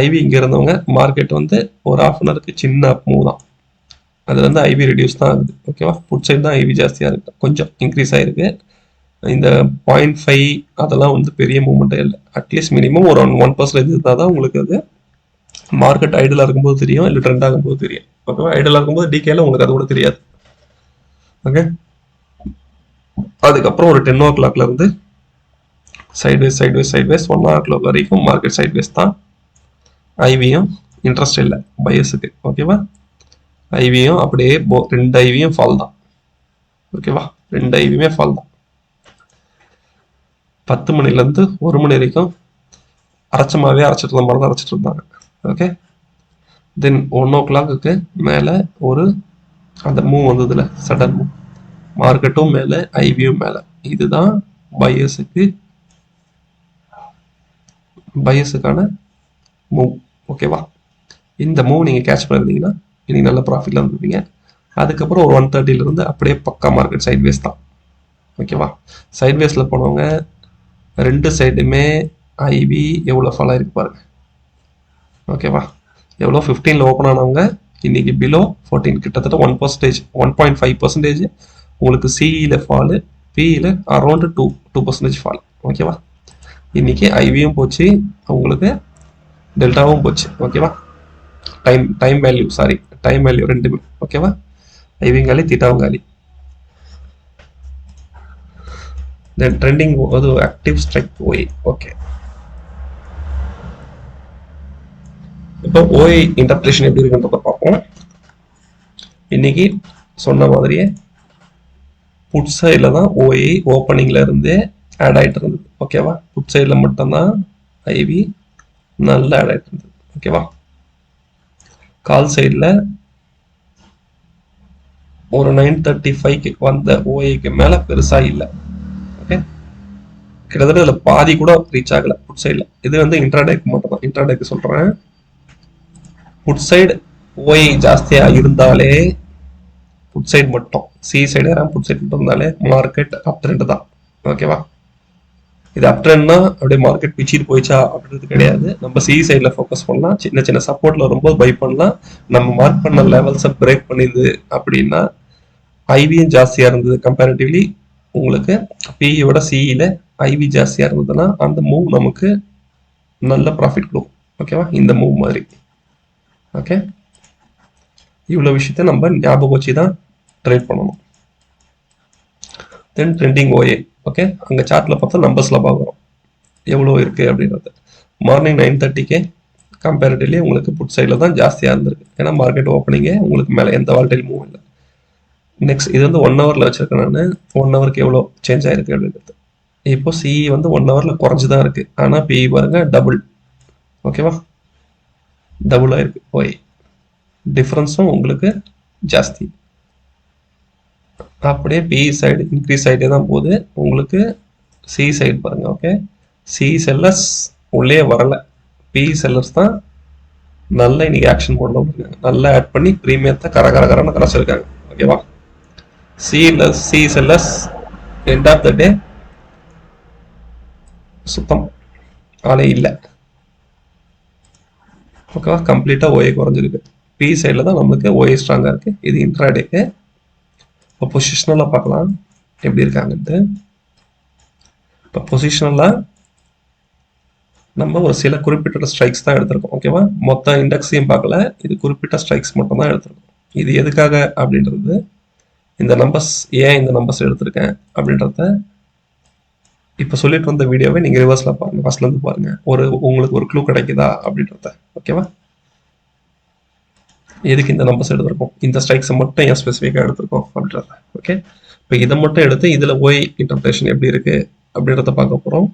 ஐவி இங்கே இருந்தவங்க மார்க்கெட் வந்து ஒரு ½ an ஹவருக்கு சின்ன அப் மூவ் தான். அது வந்து ஐவி ரெடியூஸ் தான் ஆகுது. ஓகேவா? புட் சைடு தான் ஐவி ஜாஸ்தியாக இருக்குது, கொஞ்சம் இன்க்ரீஸ் ஆகிருக்கு. இந்த 0.5 அதெல்லாம் வந்து பெரிய மூவ்மெண்ட்டே இல்லை. அட்லீஸ்ட் மினிமம் ஒரு 1% இருந்தால் தான் உங்களுக்கு அது மார்க்கெட் ஐடலாக இருக்கும்போது தெரியும், இல்லை ட்ரெண்ட் ஆகும்போது தெரியும். ஓகேவா? ஐடலாக இருக்கும்போது டிகேல உங்களுக்கு அது கூட தெரியாது. ஓகே, அதுக்கப்புறம் ஒரு 10 o'clock இருந்து சைட்வேஸ் 1 o'clock வரைக்கும் மார்க்கெட் சைட்வேஸ் தான். ஐவியும் இன்ட்ரெஸ்ட் இல்லை பையர்ஸுக்கு. ஓகேவா, ஐவியும் அப்படியே ரெண்டு ஐவியும் ஃபால் தான். ஓகேவா, ரெண்டு ஐவியுமே ஃபால் தான். 10 மணிலேருந்து 1 மணி வரைக்கும் அரைச்சமாவே அரைச்சிட்டு இருந்த மாதிரி தான் அரைச்சிட்டு இருந்தாங்க. ஓகே, தென் 1 o'clock மேலே ஒரு அந்த மூவ் வந்ததுல சடன் மூவ், மார்க்கெட்டும் மேலே ஐவியும் மேலே. இதுதான் பையர்ஸுக்கான மூவ். ஓகேவா, இந்த மூவ் நீங்கள் கேட்ச் பண்ணிருந்தீங்கன்னா இன்னைக்கு நல்ல ப்ராஃபிட்ல இருந்திருப்பீங்க. அதுக்கப்புறம் ஒரு 130 அப்படியே பக்கா மார்க்கெட் சைட்வேஸ் தான். ஓகேவா, சைட்வேஸில் போனவங்க ரெண்டு சைடுமே ஐவி எவ்வளோ ஃபால் ஆயிருக்கு பாருங்க. ஓகேவா, எவ்வளோ 15ல் ஓப்பன் ஆனவங்க இன்னைக்கு பிலோ 14, கிட்டத்தட்ட 1%, 1.5% உங்களுக்கு சிஇல ஃபாலு, பிஇல அரௌண்ட் 2% ஃபால். ஓகேவா, இன்னைக்கு ஐவியும் போச்சு, உங்களுக்கு டெல்டாவும் போச்சு. ஓகேவா, டைம் வேல்யூ ரெண்டுமே. ஓகேவா, ஐவியும் காலி, தீட்டாவும் காலி. தென் ட்ரெண்டிங் அது ஆக்டிவ் ஸ்ட்ரைக் ஓஏ. ஓகே, இப்போ ஓஏ இன்டர்பிரேஷன் எப்படி இருக்குன்றத பார்ப்போம். இன்னைக்கு சொன்ன மாதிரியே புட் சைடில் தான் ஓஏ ஓப்பனிங்ல இருந்து ஆட் ஆகிட்டு இருந்தது. ஓகேவா, புட் சைடில் மட்டும்தான் ஐவி நல்லா ஆட் ஆகிட்டு இருந்தது. ஓகேவா, கால் சைடில் ஒரு 935 வந்த ஓஏக்கு மேலே பெருசாக இல்லை. ஓகே, கிட்டத்தட்ட இதில் பாதி கூட ரீச் ஆகலை புட் சைடில். இது வந்து இன்ட்ராடேக்கு மட்டும் தான். இன்ட்ராடேக்கு சொல்கிறேன், புட் சைடு ஓஐ ஜாஸ்தியாக இருந்தாலே, புட் சைடு மட்டும் சி சைடு புட் சைடு மட்டும் இருந்தாலே மார்க்கெட் அப் ட்ரெண்ட் தான். ஓகேவா, இது அப் ட்ரெண்ட்னா அப்படியே மார்க்கெட் பிச்சிட்டு போயிச்சா அப்படின்றது கிடையாது. நம்ம சி சைடில் ஃபோக்கஸ் பண்ணலாம், சின்ன சின்ன சப்போர்ட்ல ரொம்ப பை பண்ணலாம். நம்ம மார்க் பண்ண லெவல்ஸை பிரேக் பண்ணிது அப்படின்னா, ஐவியும் ஜாஸ்தியாக இருந்தது கம்பேரிட்டிவ்லி, உங்களுக்கு பிஇயோட சிஇல ஐவி ஜாஸ்தியாக இருந்ததுன்னா அந்த மூவ் நமக்கு நல்ல ப்ராஃபிட் கொடுக்கும். ஓகேவா, இந்த மூவ் மாதிரி. ஓகே, இவ்வளோ விஷயத்த நம்ம ஞாபகம் வச்சு தான் ட்ரேட் பண்ணணும். தென் ட்ரெண்டிங் ஓஏ. ஓகே, அங்கே சார்ட்டில் பார்த்தா நம்பர்ஸில் பார்க்குறோம் எவ்வளோ இருக்குது அப்படின்றது. மார்னிங் 9:30 கம்பேரிட்டிவ்லி உங்களுக்கு புட் சைடில் தான் ஜாஸ்தியாக இருந்திருக்கு. ஏன்னா மார்க்கெட் ஓப்பனிங்கே உங்களுக்கு மேலே எந்த வால்டைல் மூவ் இல்லை. நெக்ஸ்ட் இது வந்து 1 ஹவரில் வச்சுருக்கேன் நான். 1 ஹவருக்கு எவ்வளோ சேஞ்ச் ஆகிருக்கு அப்படின்றது. இப்போ சிஇ வந்து 1 ஹவரில் குறைஞ்சி தான் இருக்குது, ஆனால் பிஇ பாருங்க டபுள். ஓகேவா, டபுள் ஆயிருக்கு. ஓய், டிஃப்ரென்ஸும் உங்களுக்கு ஜாஸ்தி. அப்படியே பிஇ சைடு இன்க்ரீஸ் ஆகிட்டே தான் போகுது. உங்களுக்கு சி சைடு பாருங்க. ஓகே, சி செல்லர்ஸ் உள்ளே வரலை, பிஇ செல்லர்ஸ் தான் நல்லா இன்னைக்கு ஆக்ஷன் போடலாம். நல்லா ஆட் பண்ணி ப்ரீமியத்தை கரகரன்னு கரைச்சிருக்காங்க. ஓகேவா, C sellers end of the day சுத்தம் ஆளே இல்லை. ஓகேவா, கம்ப்ளீட்டாக ஓஏ குறைஞ்சிருக்கு. பி சைடில் தான் நம்மளுக்கு ஓஏ ஸ்ட்ராங்காக இருக்குது. இது இன்ட்ராடேக்கு. இப்போ பொசிஷனலாக பார்க்கலாம் எப்படி இருக்காங்கன்ட்டு. இப்போ பொசிஷனலாக நம்ம ஒரு சில குறிப்பிட்ட ஸ்ட்ரைக்ஸ் தான் எடுத்திருக்கோம். ஓகேவா, மொத்த இண்டெக்ஸையும் பார்க்கல, இது குறிப்பிட்ட ஸ்ட்ரைக்ஸ் மட்டும் தான் எடுத்திருக்கோம். இது எதுக்காக அப்படின்றது, இந்த நம்பர்ஸ் ஏன் இந்த நம்பர்ஸ் எடுத்திருக்கேன் அப்படின்றத இப்போ சொல்லிட்டு வந்த வீடியோவை நீங்கள் ரிவர்ஸில் பாருங்கள், ஃபர்ஸ்ட்லேருந்து பாருங்கள். உங்களுக்கு ஒரு க்ளூ கிடைக்குதா அப்படின்றத. ஓகேவா, எதுக்கு இந்த நம்பர்ஸ் எடுத்திருக்கோம், இந்த ஸ்ட்ரைக்ஸை மட்டும் ஏன் ஸ்பெசிஃபிக்காக எடுத்திருக்கோம் அப்படின்றத. ஓகே, இப்போ இதை மட்டும் எடுத்து இதில் ஓய் இன்டர்பிரேஷன் எப்படி இருக்குது அப்படின்றத பார்க்க போகிறோம்.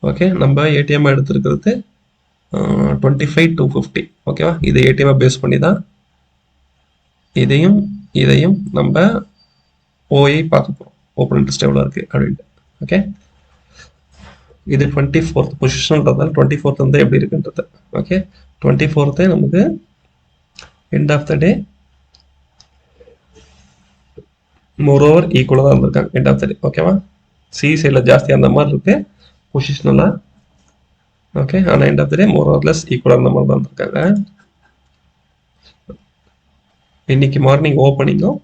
ஓகே, நம்ம ஏடிஎம் எடுத்துருக்கிறது 25,250. ஓகேவா, இதை ஏடிஎம்மை பேஸ் பண்ணி தான் இதையும் நம்ம ஓஐ பார்க்க போகிறோம். ஓப்பன் இன்ட்ரெஸ்ட் எவ்வளோ இருக்குது அப்படின்ட்டு. ஓகே, இது 24th பொசிஷன்றதால 24th வந்து எப்படி இருக்குன்றது. ஓகே, 24th நமக்கு end of the day moreover ஈக்குவலாக தான் இருந்திருக்காங்க எண்ட் ஆஃப் த டே. ஓகேவா, சி சைடில் ஜாஸ்தியாக இருந்த மாதிரி இருக்கு பொசிஷனலாக. ஓகே, ஆனால் எண்ட் ஆஃப் த டே மோரோவர்லெஸ் ஈக்குவலாக இருந்த மாதிரி தான் இருந்திருக்காங்க. இன்னைக்கு மார்னிங் ஓப்பனிங்கும்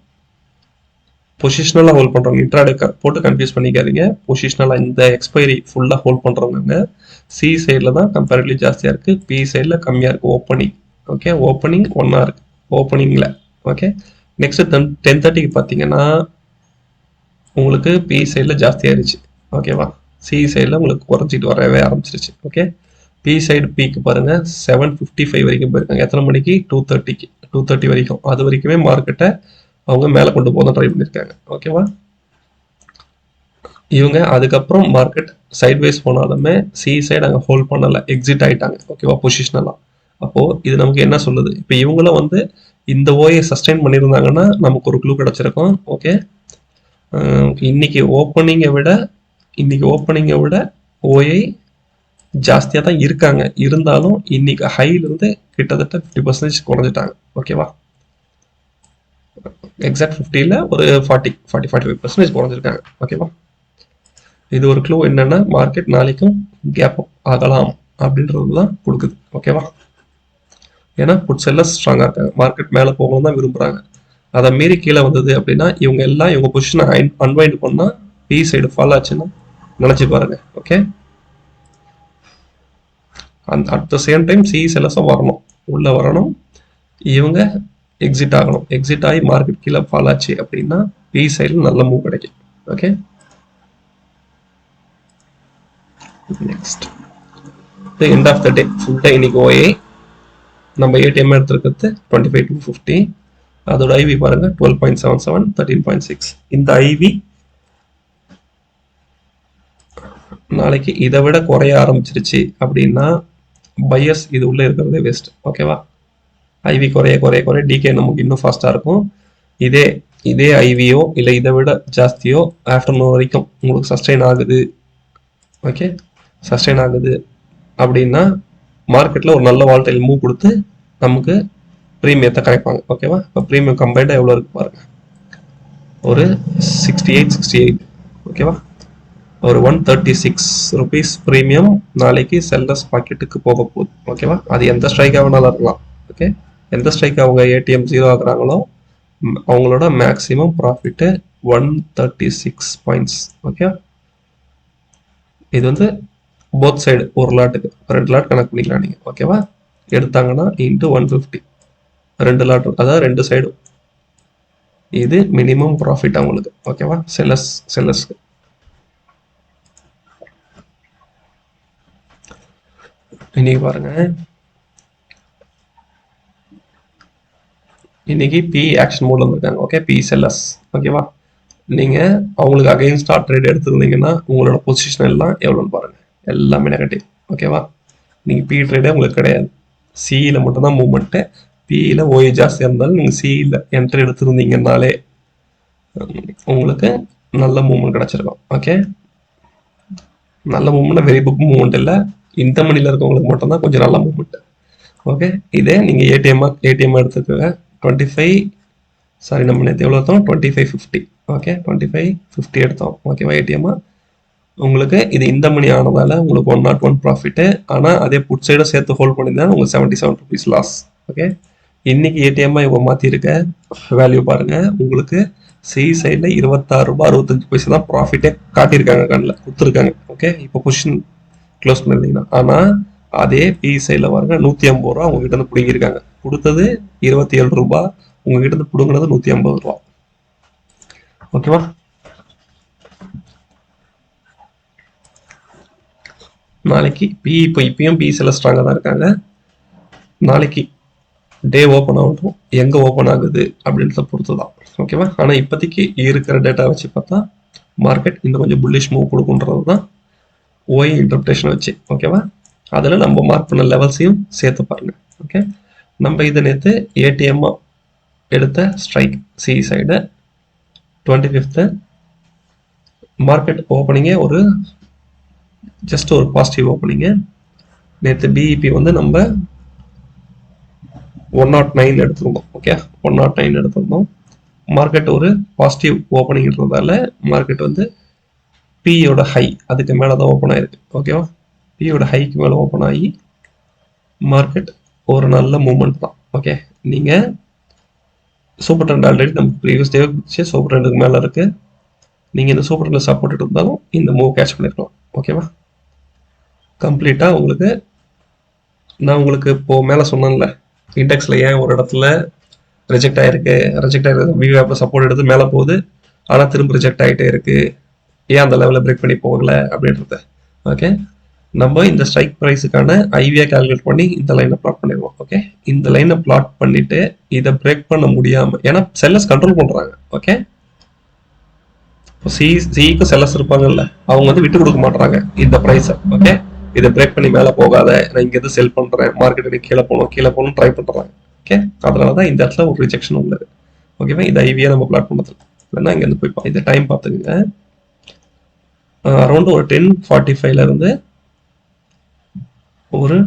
பொசிஷனலாக ஹோல்ட் பண்ணுறவங்க, இன்ட்ராடே போட்டு கன்ஃபியூஸ் பண்ணிக்காதீங்க. பொசிஷனலாக இந்த எக்ஸ்பைரி ஃபுல்லாக ஹோல்ட் பண்ணுறவங்க சி சைடில் தான் கம்பேரிட்டிவ்லி ஜாஸ்தியாக இருக்குது, பி சைடில் கம்மியாக இருக்குது ஓப்பனிங். ஓகே, ஓப்பனிங் ஒன்றா இருக்குது ஓப்பனிங்கில். ஓகே, நெக்ஸ்ட் 10:30 பார்த்தீங்கன்னா உங்களுக்கு பி சைடில் ஜாஸ்தி ஆயிடுச்சு. ஓகேவா, சி சைடில் உங்களுக்கு குறைஞ்சிட்டு வரவே ஆரம்பிச்சிருச்சு. ஓகே, பி சைடு பீக்கு பாருங்க 755 வரைக்கும் போயிருக்காங்க. எத்தனை மணிக்கு? 2:30க்கு 2:30 வரைக்கும். அது வரைக்குமே மார்க்கெட்டை அவங்க மேலே கொண்டு போக ட்ரை பண்ணியிருக்காங்க. ஓகேவா, இவங்க அதுக்கப்புறம் மார்க்கெட் சைட்வைஸ் போனாலுமே சி சைடு அங்கே ஹோல்ட் பண்ணலை, எக்ஸிட் ஆகிட்டாங்க. ஓகேவா, பொசிஷனலாம். அப்போது இது நமக்கு என்ன சொல்லுது? இப்போ இவங்களும் வந்து இந்த ஓயை சஸ்டெயின் பண்ணியிருந்தாங்கன்னா நமக்கு ஒரு க்ளூ கிடச்சிருக்கும். ஓகே, இன்னைக்கு ஓப்பனிங்கை விட ஓயை ஜாஸ்தியாக தான் இருக்காங்க. இருந்தாலும் இன்னைக்கு ஹைலேருந்து கிட்டத்தட்ட 50% குறைஞ்சிட்டாங்க. ஓகேவா, எக்ஸாக்ட் 50ல் ஒரு 45% குறைஞ்சிருக்காங்க. ஓகேவா, இது ஒரு க்ளூ என்னன்னா மார்க்கெட் நாளைக்கும் கேப் ஆகலாம் அப்படின்றது தான் கொடுக்குது. ஓகேவா, ஏன்னா புட் செல்லர்ஸ் ஸ்ட்ராங்காக இருக்காங்க, மார்க்கெட் மேலே போகணும் தான் விரும்புகிறாங்க. அதை மீறி கீழே வந்தது அப்படின்னா இவங்க பொசிஷனை அன்வைண்ட் பண்ணால் பி சைடு ஃபால் ஆச்சுன்னா நினச்சி பாருங்க. Okay, at the same time C செல்லர்ஸும் வரணும், உள்ளே வரணும், இவங்க எக்ஸிட் ஆகணும். எக்ஸிட் ஆகி மார்க்கெட் கீழே ஃபால் ஆச்சு அப்படின்னா பி சைடில் நல்ல மூவ் கிடைக்கும். Okay, next end of the day full day இன்னைக்கு ஓஏ நம்ம ஏடிஎம் எடுத்துருக்கிறது 25,250. அதோட ஐவி பாருங்க 12.77, 13.6. இந்த ஐவி நாளைக்கு இதை விட குறைய ஆரம்பிச்சிருச்சு அப்படின்னா பையர்ஸ் இது உள்ள இருக்கிறதே வேஸ்ட். ஓகேவா, ஐவி குறைய டிகே நமக்கு இன்னும் ஃபாஸ்ட்டாக இருக்கும். இதே ஐவியோ இல்லை இதை விட ஜாஸ்தியோ ஆஃப்டர்நூன் வரைக்கும் உங்களுக்கு சஸ்டெயின் ஆகுது. ஓகே, சஸ்டெயின் ஆகுது அப்படின்னா மார்க்கெட்டில் ஒரு நல்ல வால்டைல் மூவ் கொடுத்து நமக்கு ப்ரீமியத்தை கரைப்பாங்க. ஓகேவா, இப்போ ப்ரீமியம் கம்பைண்டாக எவ்வளோ இருக்கு பாருங்க, ஒரு 68. ஓகேவா, ஒரு 136 rupees ப்ரீமியம் நாளைக்கு செல்லர்ஸ் பாக்கெட்டுக்கு போக போகுது. ஓகேவா, அது எந்த ஸ்ட்ரைக்காக வேணாலும் இருக்கலாம். ஓகே, எந்த ஸ்ட்ரைக் அவங்க ஏடிஎம் 0 ஆகுறாங்களோ அவங்களோட மேக்ஸிமம் ப்ராஃபிட்டு 136 பாயிண்ட்ஸ். ஓகே, இது வந்து போத் சைடு ஒரு லாட்டுக்கு 2 லாட் கணக்கு பண்ணிக்கலாம் நீங்கள். ஓகேவா, எடுத்தாங்கன்னா இன்ட்டு 150 2 லாட், அதாவது 2 சைடும். இது மினிமம் ப்ராஃபிட் அவங்களுக்கு. ஓகேவா, செல்லர்ஸ்க்கு. இன்னைக்கு பாருங்க, இன்னைக்கு பி ஆக்ஷன் மோட்ல இருக்காங்க. Okay, P sellers. ஓகேவா, நீங்க அவங்களுக்கு அகைன்ஸ்டா ட்ரேட் எடுத்துருந்தீங்கன்னா உங்களோட பொசிஷன் எல்லாம் எவ்வளோன்னு பாருங்க, எல்லாமே நெகட்டிவ். ஓகேவா, நீங்க பி ட்ரேடே உங்களுக்கு கிடையாது, சியில் மட்டும்தான் மூவ்மெண்ட்டு. பியில் ஓஏ ஜாஸ்தியாக இருந்தாலும் நீங்கள் சியில் என்ட்ரி எடுத்துருந்தீங்கன்னாலே உங்களுக்கு நல்ல மூவ்மெண்ட் கிடச்சிருக்கும். ஓகே, நல்ல மூவ்மெண்ட், வெரி புக் மூவ்மெண்ட் இல்லை, இந்த மணியில் இருக்கவங்களுக்கு மட்டும்தான் கொஞ்சம் நல்ல மூவ்மெண்ட். ஓகே, இதே நீங்கள் ஏடிஎம் எடுத்துக்கோங்க. 25 நம்ம நேற்று எவ்வளோ எடுத்தோம்? 2550. ஓகே, 2550 எடுத்தோம். ஓகேவா, ஏடிஎம்மா உங்களுக்கு இது இந்த மணி ஆனதால உங்களுக்கு 101 ப்ராஃபிட்டு. ஆனால் அதே புட் சைடும் சேர்த்து ஹோல்ட் பண்ணியிருந்தா உங்களுக்கு 77 rupees லாஸ். ஓகே, இன்னைக்கு ஏடிஎம்மா இவங்க மாற்றிருக்க வேல்யூ பாருங்க, உங்களுக்கு சி சைடில் 26 ரூபாய் 65 பைசா தான் ப்ராஃபிட்டே காட்டியிருக்காங்க, கண்ணில் கொடுத்துருக்காங்க. ஓகே, இப்போ பொசிஷன் க்ளோஸ் பண்ணியிருந்தீங்கன்னா. ஆனால் அதே பி சைடில் பாருங்க 150 ரூபா உங்ககிட்ட இருந்து பிடிங்கிருக்காங்க. கொடுத்தது 27 ரூபாய், உங்ககிட்ட இருந்து பிடுங்கினது 150 ரூபா. ஓகேவா, நாளைக்கு இப்பயும் பி சைடில் ஸ்ட்ராங்காக தான் இருக்காங்க. நாளைக்கு டே ஓப்பன் ஆகட்டும், எங்கே ஓப்பன் ஆகுது அப்படின்றத பொறுத்து தான். ஓகேவா, ஆனால் இப்போதைக்கு இருக்கிற டேட்டா வச்சு பார்த்தா மார்க்கெட் இன்னும் கொஞ்சம் புல்லிஷ் மூவ் கொடுக்குன்றது தான் ஓஏ இன்டர்பிரேஷன் வச்சு. ஓகேவா, அதில் நம்ம மார்க் பண்ண லெவல்ஸையும் சேர்த்து பாருங்க. ஓகே, நம்ம இதை நேற்று ஏடிஎம்மா எடுத்த strike C side 25th market ஓப்பனிங்கே ஒரு ஜஸ்ட் ஒரு பாசிட்டிவ் ஓப்பனிங்கு. நேற்று பிஇபி வந்து நம்ம 109 எடுத்திருந்தோம். ஓகே, 109 எடுத்திருந்தோம். மார்க்கெட் ஒரு பாசிட்டிவ் ஓப்பனிங்கிறதால மார்க்கெட் வந்து பியோட ஹை அதுக்கு மேலே தான் ஓப்பன் ஆயிருக்கு. ஓகேவா, பியோட ஹைக்கு மேலே ஓப்பன் ஆகி மார்க்கெட் ஒரு நல்ல மூமெண்ட் தான். ஓகே, நீங்கள் சூப்பர் ட்ரெண்ட் ஆல்ரெடி நமக்கு ப்ரீவியஸ் டே சூப்பர் ட்ரெண்டுக்கு மேலே இருக்குது. நீங்கள் இந்த சூப்பர் ட்ரெண்டில் சப்போர்ட் இருந்தாலும் இந்த மூவ் கேட்ச் பண்ணிருக்கலாம். ஓகேவா, கம்ப்ளீட்டாக உங்களுக்கு நான் உங்களுக்கு இப்போ மேலே சொன்னேன்ல, இண்டெக்ஸில் ஏன் ஒரு இடத்துல ரிஜெக்ட் ஆகிருக்கு, விஆப்பில் சப்போர்ட் எடுத்து மேலே போகுது, ஆனால் திரும்ப ரிஜெக்ட் ஆகிட்டே இருக்கு, ஏன் அந்த லெவலில் பிரேக் பண்ணி போகல அப்படின்றது. ஓகே, நம்ம இந்த ஸ்ட்ரைக் ப்ரைஸுக்கான ஐவியை கால்குலேட் பண்ணி இந்த லைனை பிளாட் பண்ணிடுவோம். ஓகே, இந்த லைனை பிளாட் பண்ணிட்டு இதை பிரேக் பண்ண முடியாமல், ஏன்னா செல்லர்ஸ் கண்ட்ரோல் பண்ணுறாங்க. ஓகே, சிக்கு செல்லர்ஸ் இருப்பாங்கல்ல, அவங்க வந்து விட்டு கொடுக்க மாட்டாங்க இந்த ப்ரைஸை. ஓகே, இதை பிரேக் பண்ணி மேலே போகாத, நான் இங்கேருந்து செல் பண்ணுறேன், மார்க்கெட்டுக்கு கீழே போகணும் ட்ரை பண்ணுறாங்க. ஓகே, அதனால தான் இந்த இடத்துல ஒரு ரிஜெக்ஷன் உள்ளது. ஓகேவா, இந்த ஐவியை நம்ம பிளாட் பண்ணது இல்லைன்னா இங்கேருந்து போய் இந்த டைம் பார்த்துக்குங்க. அரௌண்ட் ஒரு 10:45 இருந்து ஒரு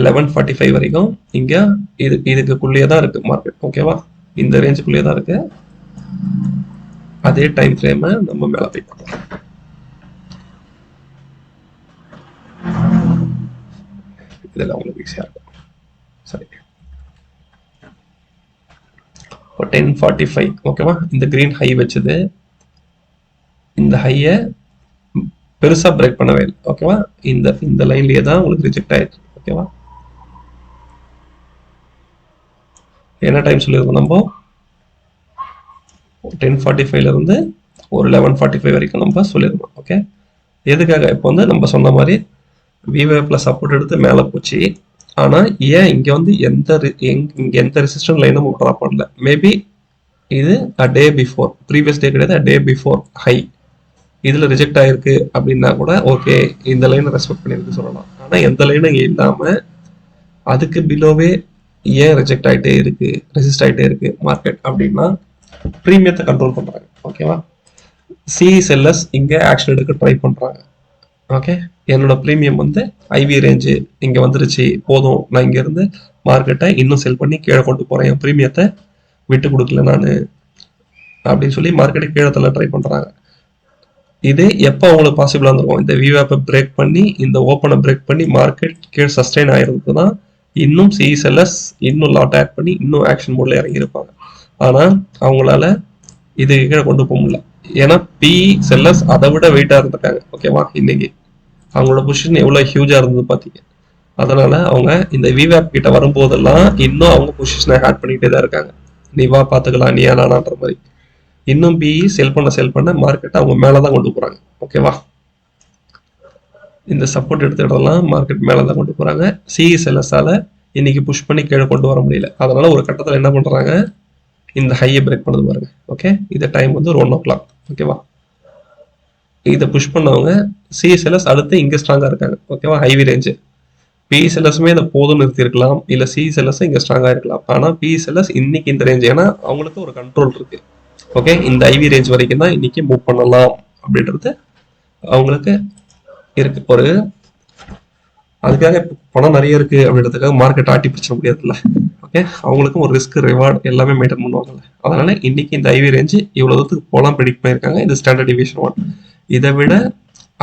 11:45 வரைக்கும் இங்க இதுக்குள்ளேயே தான் இருக்கு மார்க்கெட். ஓகேவா, இந்த ரேஞ்சுக்குள்ளேயே தான் இருக்கு. அதே டைம் ஃப்ரேமை நம்ம மேல போய் பார்க்கலாம். இதெல்லாம் உங்களுக்கு ஈஸியா இருக்கும். சரி, 10:45 ஓகேவா, இந்த கிரீன் ஹை வச்சது, இந்த ஹையை பெருசா பிரேக் பண்ணவே இல்லை. ஓகேவா, இந்த லைன்லயே தான் உங்களுக்கு ரிஜெக்ட் ஆயிடுச்சு. ஓகேவா, என்ன டைம் சொல்லியிருக்கோம் நம்ம, 10:45 இருந்து ஒரு 11:45 வரைக்கும் நம்ம சொல்லியிருக்கோம். ஓகே, எதுக்காக, இப்போ வந்து நம்ம சொன்ன மாதிரி விவே பிளஸ் சப்போர்ட் எடுத்து மேலே போச்சு. ஆனால் ஏன் இங்கே வந்து இங்கே எந்த ரெசிஸ்டன்ட் லைனும் ட்ரா பண்ணல. மேபி இது அ டே பிஃபோர், ப்ரீவியஸ் டே கிடையாது, அ டே பிஃபோர் ஹை இதில் ரிஜெக்ட் ஆகிருக்கு அப்படின்னா கூட ஓகே, இந்த லைனை ரெஸ்பெக்ட் பண்ணியிருக்கு சொல்லலாம். ஆனால் எந்த லைனும் இங்கே இல்லாமல் அதுக்கு பிலோவே ஏன் ரிஜெக்ட் ஆகிட்டே இருக்கு, ரெசிஸ்ட் ஆகிட்டே இருக்கு மார்க்கெட் அப்படின்னா ப்ரீமியத்தை கண்ட்ரோல் பண்ணுறாங்க. ஓகேவா, சி செல்லர்ஸ் இங்கே ஆக்ஷன் எடுக்க ட்ரை பண்ணுறாங்க. ஓகே, என்னோட ப்ரீமியம் வந்து ஐவி ரேஞ்சு இங்கே வந்துருச்சு, போதும், நான் இங்கேருந்து மார்க்கெட்டை இன்னும் செல் பண்ணி கீழே கொண்டு போகிறேன், என் ப்ரீமியத்தை விட்டு கொடுக்கல நான் அப்படின்னு சொல்லி மார்க்கெட்டை கீழே தள்ள ட்ரை பண்ணுறாங்க. இது எப்போ அவங்களுக்கு பாசிபிளாக இருந்திருக்கும், இந்த விவேப்பை பிரேக் பண்ணி இந்த ஓப்பனை பிரேக் பண்ணி மார்க்கெட் கீழே சஸ்டெயின் ஆகிருந்ததுன்னா இன்னும் சி செல்லர்ஸ் இன்னும் லாட் ஆட் பண்ணி இன்னும் ஆக்ஷன் மோட்ல இறங்கியிருப்பாங்க. ஆனால் அவங்களால இது கீழே கொண்டு போக முடியல, ஏன்னா பி செல்லர்ஸ் அதை விட வெயிட்டாக இருந்திருக்காங்க. ஓகேவா, இன்னைக்கு அவங்களோட பொசிஷன் எவ்வளோ ஹியூஜாக இருந்தது பார்த்தீங்க. அதனால அவங்க இந்த விவேப் கிட்ட வரும்போதெல்லாம் இன்னும் அவங்க பொசிஷனை ஆட் பண்ணிக்கிட்டே தான் இருக்காங்க. நீ வா பார்த்துக்கலாம், நீ ஏனான்ற மாதிரி இன்னும் பிஇ செல் பண்ண மார்க்கெட்டை அவங்க மேலே தான் கொண்டு போகிறாங்க. ஓகேவா, இந்த சப்போர்ட் எடுத்த இடம்லாம் மார்க்கெட் மேலே தான் கொண்டு போகிறாங்க. சிஇ செல்லர்ஸால் இன்னைக்கு புஷ் பண்ணி கீழே கொண்டு வர முடியல. அதனால ஒரு கட்டத்தில் என்ன பண்ணுறாங்க, இந்த ஹையை பிரேக் பண்ணது பாருங்க. ஓகே, இந்த டைம் வந்து ஒரு 1 o'clock. ஓகேவா, இதை புஷ் பண்ணவங்க சிஇ செல்லர்ஸ் அடுத்து இங்கே ஸ்ட்ராங்காக இருக்காங்க. ஓகேவா, ஹைவி ரேஞ்சு பிஇ செல்லர்ஸுமே இதை போதும் நிறுத்திருக்கலாம், இல்லை சிஇ செல்லர்ஸும் இங்கே ஸ்ட்ராங்காக இருக்கலாம். ஆனால் பிஇ செல்லர்ஸ் இன்னைக்கு இந்த ரேஞ்ச், ஏன்னா அவங்களுக்கு ஒரு கண்ட்ரோல் இருக்கு. ஓகே, இந்த ஐவி ரேஞ்ச் வரைக்கும் தான் இன்னைக்கு மூவ் பண்ணலாம் அப்படின்றது அவங்களுக்கு இருக்கு. ஒரு அதுக்காக பணம் நிறைய இருக்கு அப்படின்றதுக்காக மார்க்கெட் ஆட்டி பிடிச்சிட முடியாதுல்ல. ஓகே, அவங்களுக்கும் ஒரு ரிஸ்க் ரிவார்டு எல்லாமே மெயின்டைன் பண்ணுவாங்கல்ல. அதனால இன்னைக்கு இந்த ஐவி ரேஞ்சு இவ்வளோ தூரத்துக்கு போகலாம் ப்ரெடிக்ட் பண்ணியிருக்காங்க. இது ஸ்டாண்டர்ட் டிவிஷன் 1. இதை விட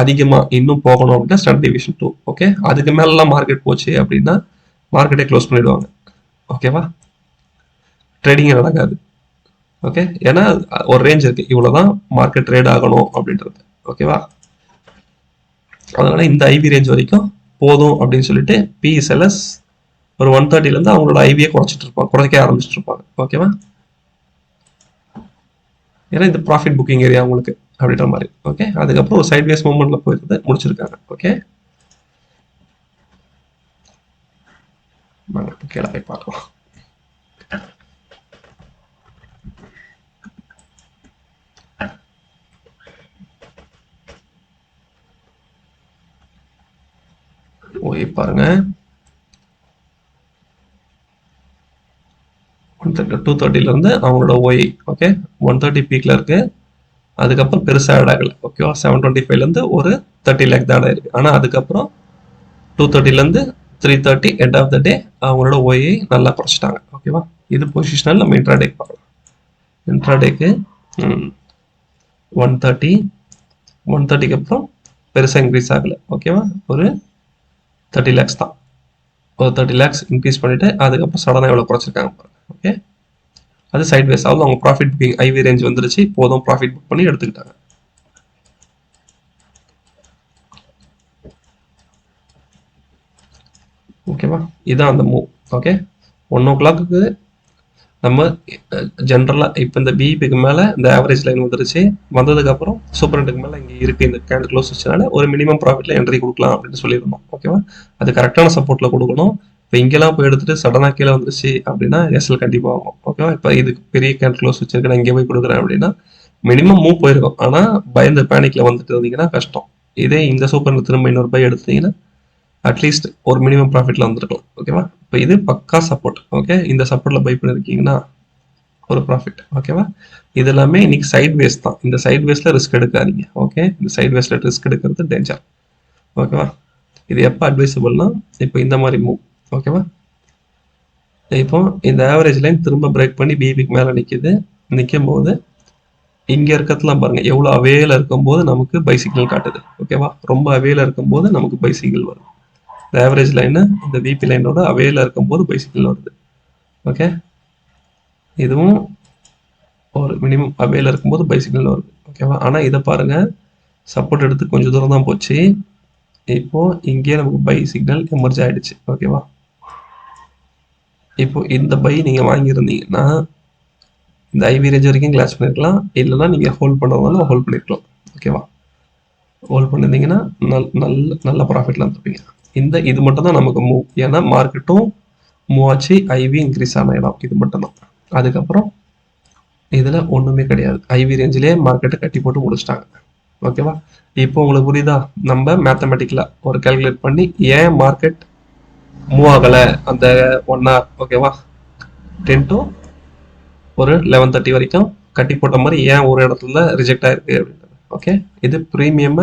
அதிகமாக இன்னும் போகணும் அப்படின்னா ஸ்டாண்டர்ட் டிவிஷன் 2. ஓகே, அதுக்கு மேலாம் மார்க்கெட் போச்சு அப்படின்னா மார்க்கெட்டே க்ளோஸ் பண்ணிடுவாங்க. ஓகேவா, ட்ரேடிங்கே நடக்காது. ஓகே, ஏன்னா ஒரு ரேஞ்ச் இருக்கு, இவ்வளவுதான் மார்க்கெட் ட்ரேட் ஆகணும் அப்படின்றது. ஓகேவா, அதனால இந்த ஐவி ரேஞ்ச் வரைக்கும் போதும் அப்படின்னு சொல்லிட்டு பிஇ செல்லர்ஸ் ஒரு 130 இருந்து அவங்களோட ஐவியை குறைக்க ஆரம்பிச்சுட்டு இருப்பாங்க. ஓகேவா, ஏன்னா இந்த ப்ராஃபிட் புக்கிங் ஏரியா அவங்களுக்கு அப்படின்ற மாதிரி. ஓகே, அதுக்கப்புறம் ஒரு சைட்வேஸ் மூவ்மெண்ட்ல போயிருந்து முடிச்சிருக்காங்க. ஓகே, கீழே போய் பார்க்கலாம். போய் பாருங்க, 230 இருந்து அவங்களோட ஓய். ஓகே, 130 பீக்ல இருக்கு, அதுக்கப்புறம் பெருசா ஆட் ஆகல. ஓகேவா, 725 இருந்து ஒரு 30 லேக் தான் ஆட் ஆயிருக்கு. ஆனா அதுக்கப்புறம் 230 இருந்து 330 எண்ட் ஆஃப் த டே அவங்களோட ஓயை நல்லா குறைச்சிட்டாங்க. ஓகேவா, இது பொசிஷனல். நம்ம இன்ட்ராடேக்கு பார்க்கலாம். இன்ட்ராடேக்கு 130க்கு அப்புறம் பெருசா இன்க்ரீஸ் ஆகல. ஓகேவா, ஒரு 30 லேக்ஸ் தான், ஒரு 30 லேக்ஸ் இன்க்ரீஸ் பண்ணிட்டு அதுக்கப்புறம் சடனாக எவ்வளோ குறைச்சிருக்காங்க பாருங்க. ஓகே, அது சைட் வேஸ் ஆகுது. அவங்க ப்ராஃபிட் புக்கிங் ஐவி ரேஞ்ச் வந்துருச்சு, போதும் ப்ராஃபிட் புக் பண்ணி எடுத்துக்கிட்டாங்க. ஓகேவா, இதான் அந்த மூவ். ஓகே, 1 o'clock நம்ம ஜென்ரலாக இப்போ இந்த பிஇபிக்கு மேலே இந்த ஆவரேஜ் லைன் வந்துருச்சு. வந்ததுக்கப்புறம் சூப்பர் ஹண்ட்ரடுக்கு மேலே இங்கே இருக்குது இந்த கேண்டில் க்ளோஸ் வச்சனால ஒரு மினிமம் ப்ராஃபிட்டில் என்ட்ரி கொடுக்கலாம் அப்படின்னு சொல்லியிருந்தோம். ஓகேவா, அது கரெக்டான சப்போர்ட்டில் கொடுக்கணும். இப்போ இங்கெல்லாம் போய் எடுத்துட்டு சடனாக கீழே வந்துருச்சு அப்படின்னா எஸ்எல் கண்டிப்பாக ஆகும். ஓகேவா, இப்போ இதுக்கு பெரிய கேண்டில் க்ளோஸ் வச்சிருக்கு, நான் இங்கே போய் கொடுக்குறேன் அப்படின்னா மினிமம் மூவ் போயிருக்கும். ஆனால் பயந்து பேனிக்கில் வந்துட்டு இருந்தீங்கன்னா கஷ்டம். இதே இந்த சூப்பர் திரும்ப இன்னொரு பை எடுத்தீங்கன்னா அட்லீஸ்ட் ஒரு மினிமம் ப்ராஃபிட்ல வந்துருக்கலாம். ஓகேவா, இப்போ இது பக்கா சப்போர்ட். ஓகே, இந்த சப்போர்ட்ல பை பண்ணிருக்கீங்கன்னா ஒரு ப்ராஃபிட். ஓகேவா, இது எல்லாமே இன்னைக்கு சைட் வேஸ் தான். இந்த சைட் வேஸ்ல ரிஸ்க் எடுக்காதீங்க. ஓகே, இந்த சைட் வேஸ்ல ரிஸ்க் எடுக்கிறது டேஞ்சர். ஓகேவா, இது எப்போ அட்வைசபிள்னா இப்போ இந்த மாதிரி மூவ். ஓகேவா, இப்போ இந்த ஆவரேஜ் லைன் திரும்ப பிரேக் பண்ணி பிபிக்கு மேலே நிற்கும் போது இங்கே இருக்கிறதுலாம் பாருங்க எவ்வளோ அவேல இருக்கும்போது நமக்கு பை சிக்னல் காட்டுது. ஓகேவா, ரொம்ப அவேல இருக்கும்போது நமக்கு பை சிக்னல் வரும். இந்த ஆவரேஜ் லைனு இந்த விபி லைனோட அவேல இருக்கும்போது பை சிக்னல் வருது. ஓகே, இதுவும் ஒரு மினிமம் அவேல இருக்கும்போது பை சிக்னல் வருது. ஓகேவா, ஆனால் இதை பாருங்க சப்போர்ட் எடுத்து கொஞ்சம் தூரம் தான் போச்சு. இப்போ இங்கே நமக்கு பை சிக்னல் எமர்ஜ் ஆயிடுச்சு. ஓகேவா, இப்போ இந்த பை நீங்க வாங்கியிருந்தீங்கன்னா இந்த ஐவி ரேஞ்ச் வரைக்கும் கிளாஸ் பண்ணிருக்கலாம், இல்லைன்னா நீங்க ஹோல்ட் பண்ணுறதுனால ஹோல்ட் பண்ணிருக்கலாம். ஓகேவா, ஹோல்ட் பண்ணிருந்தீங்கன்னா நல்ல ப்ராஃபிட்ல இருந்திருப்பீங்க. இது மட்டும் தான் நமக்கு மூவ். ஏன்னா மார்க்கெட்டும் மூவ் ஆச்சு, ஐவி இன்க்ரீஸ் ஆன இடம் இது மட்டும் தான். அதுக்கப்புறம் இதுல ஒண்ணுமே கிடையாது. ஐவி ரேஞ்சிலே மார்க்கெட்டை கட்டி போட்டு முடிச்சிட்டாங்க. ஓகேவா, இப்போ உங்களுக்கு புரியுதா? நம்ம மேத்தமெட்டிக்கலா ஒரு கால்குலேட் பண்ணி ஏன் மார்க்கெட் மூவ் ஆகலை அந்த 1 hour. ஓகேவா, 10 to ஒரு 11:30 வரைக்கும் கட்டி போட்ட மாதிரி ஏன் ஒரு இடத்துல ரிஜெக்ட் ஆயிருக்கு அப்படின்றது. ஓகே, இது ப்ரீமியம்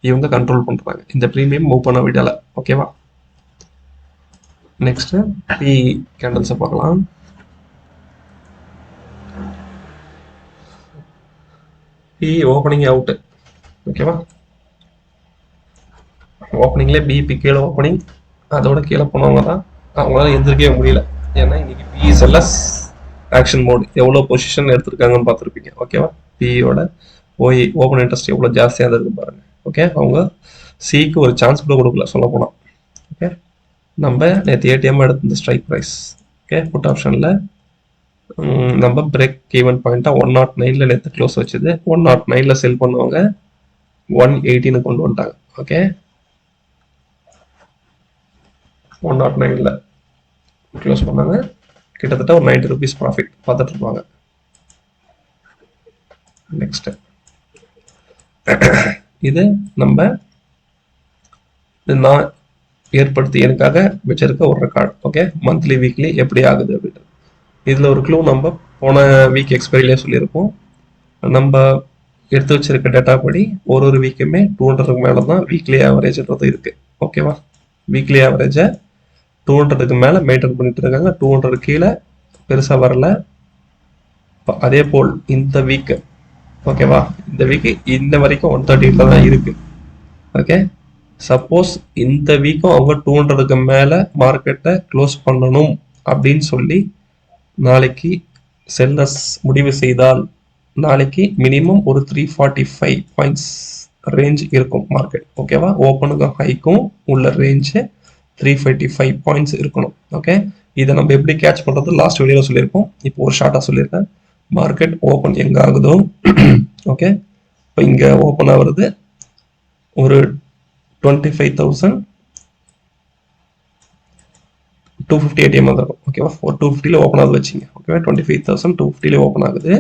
இவங்க கண்ட்ரோல் பண்றாங்க. இந்த ப்ரீமியம் மூவ் பண்ண விடலை. ஓகேவா, நெக்ஸ்ட் பி கேண்டல்ஸை பார்க்கலாம். P opening out. ஓகேவா, ஓப்பனிங்லேயே பிபி கீழே ஓப்பனிங், அதோட கீழே போனவங்க தான் அவங்களால எந்திரிக்கவே முடியல. ஏன்னா இன்னைக்கு பிஎஸ்எல்எஸ் ஆக்ஷன் மோட் எவ்வளோ பொசிஷன் எடுத்திருக்காங்கன்னு பார்த்துருப்பீங்க. ஓகேவா, பியோட ஓப்பன் இன்ட்ரெஸ்ட் எவ்வளோ ஜாஸ்தியாக இருந்தது பாருங்க. ஓகே, அவங்க சிக்கு ஒரு சான்ஸ் கூட கொடுக்கல சொல்ல போனால். ஓகே, நம்ம நேற்று ஏடிஎம் எடுத்த இந்த ஸ்ட்ரைக் ப்ரைஸ். ஓகே, புட் ஆப்ஷனில் நம்ம பிரேக் ஈவன் பாயிண்ட்டாக 109 நேற்று க்ளோஸ் வச்சுது. 109 செல் பண்ணுவாங்க, 118 கொண்டு வந்துட்டாங்க. ஓகே, 109 க்ளோஸ் பண்ணாங்க, கிட்டத்தட்ட ஒரு 90 rupees ப்ராஃபிட் பார்த்துட்டு இருப்பாங்க. நெக்ஸ்ட் இது நம்ம நான் ஏற்படுத்தி எனக்காக வச்சிருக்க ஒரு ரெக்கார்ட். ஓகே, மந்த்லி வீக்லி எப்படி ஆகுது அப்படின்ட்டு. இதில் ஒரு க்ளூ நம்ம போன வீக் எக்ஸ்பைரியிலே சொல்லியிருப்போம். நம்ம எடுத்து வச்சிருக்க டேட்டா படி ஒரு வீக்குமே 200க்கு மேலே தான் வீக்லி ஆவரேஜ்ன்றது இருக்கு. ஓகேவா, வீக்லி ஆவரேஜை 200க்கு மேலே மெயின்டைன் பண்ணிட்டு இருக்காங்க. 200 கீழே பெருசாக வரல. அதே போல் இந்த வீக்கு, ஓகேவா, இந்த வீக்கு இந்த வரைக்கும் 130 தான் இருக்கு. ஓகே, சப்போஸ் இந்த வீக்கும் அவங்க 200க்கு மேலே மார்க்கெட்டை க்ளோஸ் பண்ணணும் அப்படின்னு சொல்லி நாளைக்கு செல்லர்ஸ் முடிவு செய்தால் நாளைக்கு மினிமம் ஒரு 345 பாயிண்ட்ஸ் ரேஞ்ச் இருக்கும் மார்க்கெட். ஓகேவா, ஓப்பனுக்கும் ஹைக்கும் உள்ள ரேஞ்சு 355 பாயிண்ட்ஸ் இருக்கணும். ஓகே, இதை நம்ம எப்படி கேட்ச் பண்ணுறது லாஸ்ட் வீடியோவில் சொல்லியிருக்கோம். இப்போ ஒரு ஷார்ட்டாக சொல்லியிருக்கேன். மார்க்கெட் ஓப்பன் எங்கே ஆகுதோ, ஓகே, இப்போ இங்கே ஓப்பன் ஆகுறது ஒரு 25,250 ஏடிஎம் வந்துருக்கும். ஓகேவா, ஒரு 250 ஓப்பன் ஆகுது வச்சுங்க. ஓகேவா, 25,250 ஓப்பன் ஆகுது.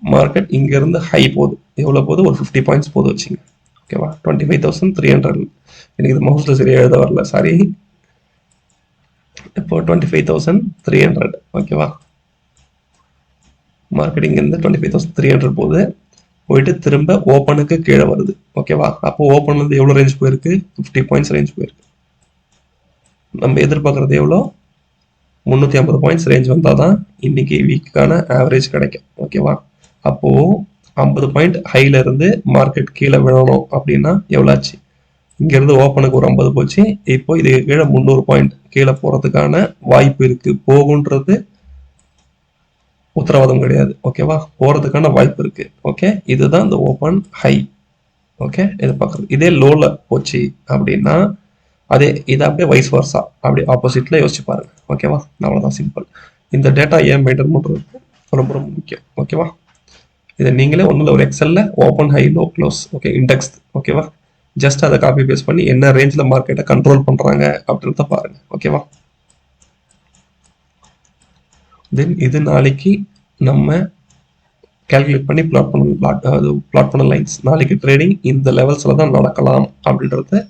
மார்க்கெட் இங்கேருந்து ஹை போகுது. எவ்வளோ போகுது? ஒரு 50 பாயிண்ட்ஸ் போகுது வச்சுங்க. ஓகேவா, 25,300. எனக்கு இது மவுஸில் சரியாக எழுத வரல, சாரி. இப்போ 25,300. ஓகேவா, மார்க்கெட் இங்கேருந்து 25,300 போகுது, போயிட்டு திரும்ப ஓப்பனுக்கு கீழே வருது. ஓகேவா, அப்போ ஓப்பன் வந்து எவ்வளோ ரேஞ்ச் போயிருக்கு? 50 பாயிண்ட்ஸ் ரேஞ்ச் போயிருக்கு. நம்ம எதிர்பார்க்கறது எவ்வளோ? 350 பாயிண்ட்ஸ் ரேஞ்ச் வந்தால் தான் இன்னைக்கு வீக்குக்கான ஆவரேஜ் கிடைக்கும். ஓகேவா, அப்போது 50 பாயிண்ட் ஹைல இருந்து மார்க்கெட் கீழே விழணும் அப்படின்னா எவ்வளோ ஆச்சு? இங்கேருந்து ஓப்பனுக்கு ஒரு 50 போச்சு. இப்போ இது கீழே 300 பாயிண்ட் கீழே போகிறதுக்கான வாய்ப்பு இருக்கு. போகுன்றது உத்தரவாதம் கிடையாது. ஓகேவா, போகிறதுக்கான வாய்ப்பு இருக்கு. ஓகே, இதுதான் இந்த ஓப்பன் ஹை. ஓகே, இது பார்க்குறது. இதே லோவில் போச்சு அப்படின்னா இதை அப்படியே வைஸ் வர்ஸா அப்படி ஆப்போசிட்ல யோசிச்சு பாருங்க. ஓகேவா, அவ்வளோதான், சிம்பிள். இந்த டேட்டா ஏன் மெயின்டைன் பண்ணுறது ரொம்ப ரொம்ப முக்கியம். ஓகேவா? இதை நீங்களே ஒன்றும் ஒரு எக்ஸலில் open high low close okay index ஓகேவா, ஜஸ்ட் அதை காப்பி பேஸ்ட் பண்ணி என்ன ரேஞ்சில் மார்க்கெட்டை கண்ட்ரோல் பண்ணுறாங்க அப்படின்றத பாருங்கள். ஓகேவா? தென் இது நாளைக்கு நம்ம கால்குலேட் பண்ணி பிளாட் பண்ண லைன்ஸ். நாளைக்கு ட்ரேடிங் இந்த லெவல்ஸில் தான் நடக்கலாம் அப்படின்றத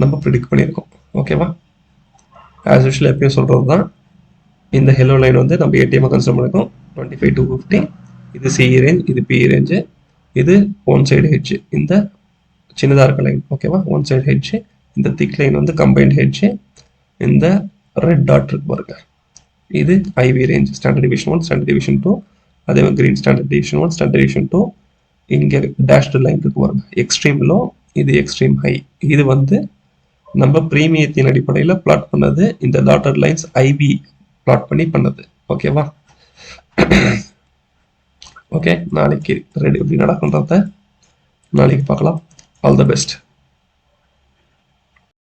நம்ம ப்ரிடிக்ட் பண்ணியிருக்கோம். ஓகேவா? ஆஸ் யூஷுவல் எப்பயும் சொல்கிறது தான், இந்த ஹெலோ லைன் வந்து நம்ம ஏடிஎம் கன்சிடர் பண்ணியிருக்கோம் 25 to 50. இது சிஇ ரேஞ்ச், இது பிஇ ரேஞ்சு, இது ஒன் சைடு ஹெட்ஜ். இந்த சின்னதாக இருக்க லைன் ஓகேவா, ஒன் சைடு ஹெட்ஜ். இந்த திக் லைன் வந்து கம்பைன்ட் ஹெட்ஜ். இந்த ரெட் டாட் இருக்கு பாருங்க, இது IV range, standard division 1, standard division 2, அதே மாதிரி green standard division 1, standard division 2. இங்கே டேஷ்டு லைன் இருக்கு பாருங்க, எக்ஸ்ட்ரீம் லோ, இது எக்ஸ்ட்ரீம் ஹை. இது வந்து நம்ம பிரீமியத்தின் அடிப்படையில் பிளாட் பண்ணது. இந்த டாட்டட் லைன்ஸ் ஐபி பிளாட் பண்ணி பண்ணது. ஓகேவா? ஓகே, நாளைக்கு ரெடி எப்படி நடக்குன்றத நாளைக்கு பார்க்கலாம். All the best.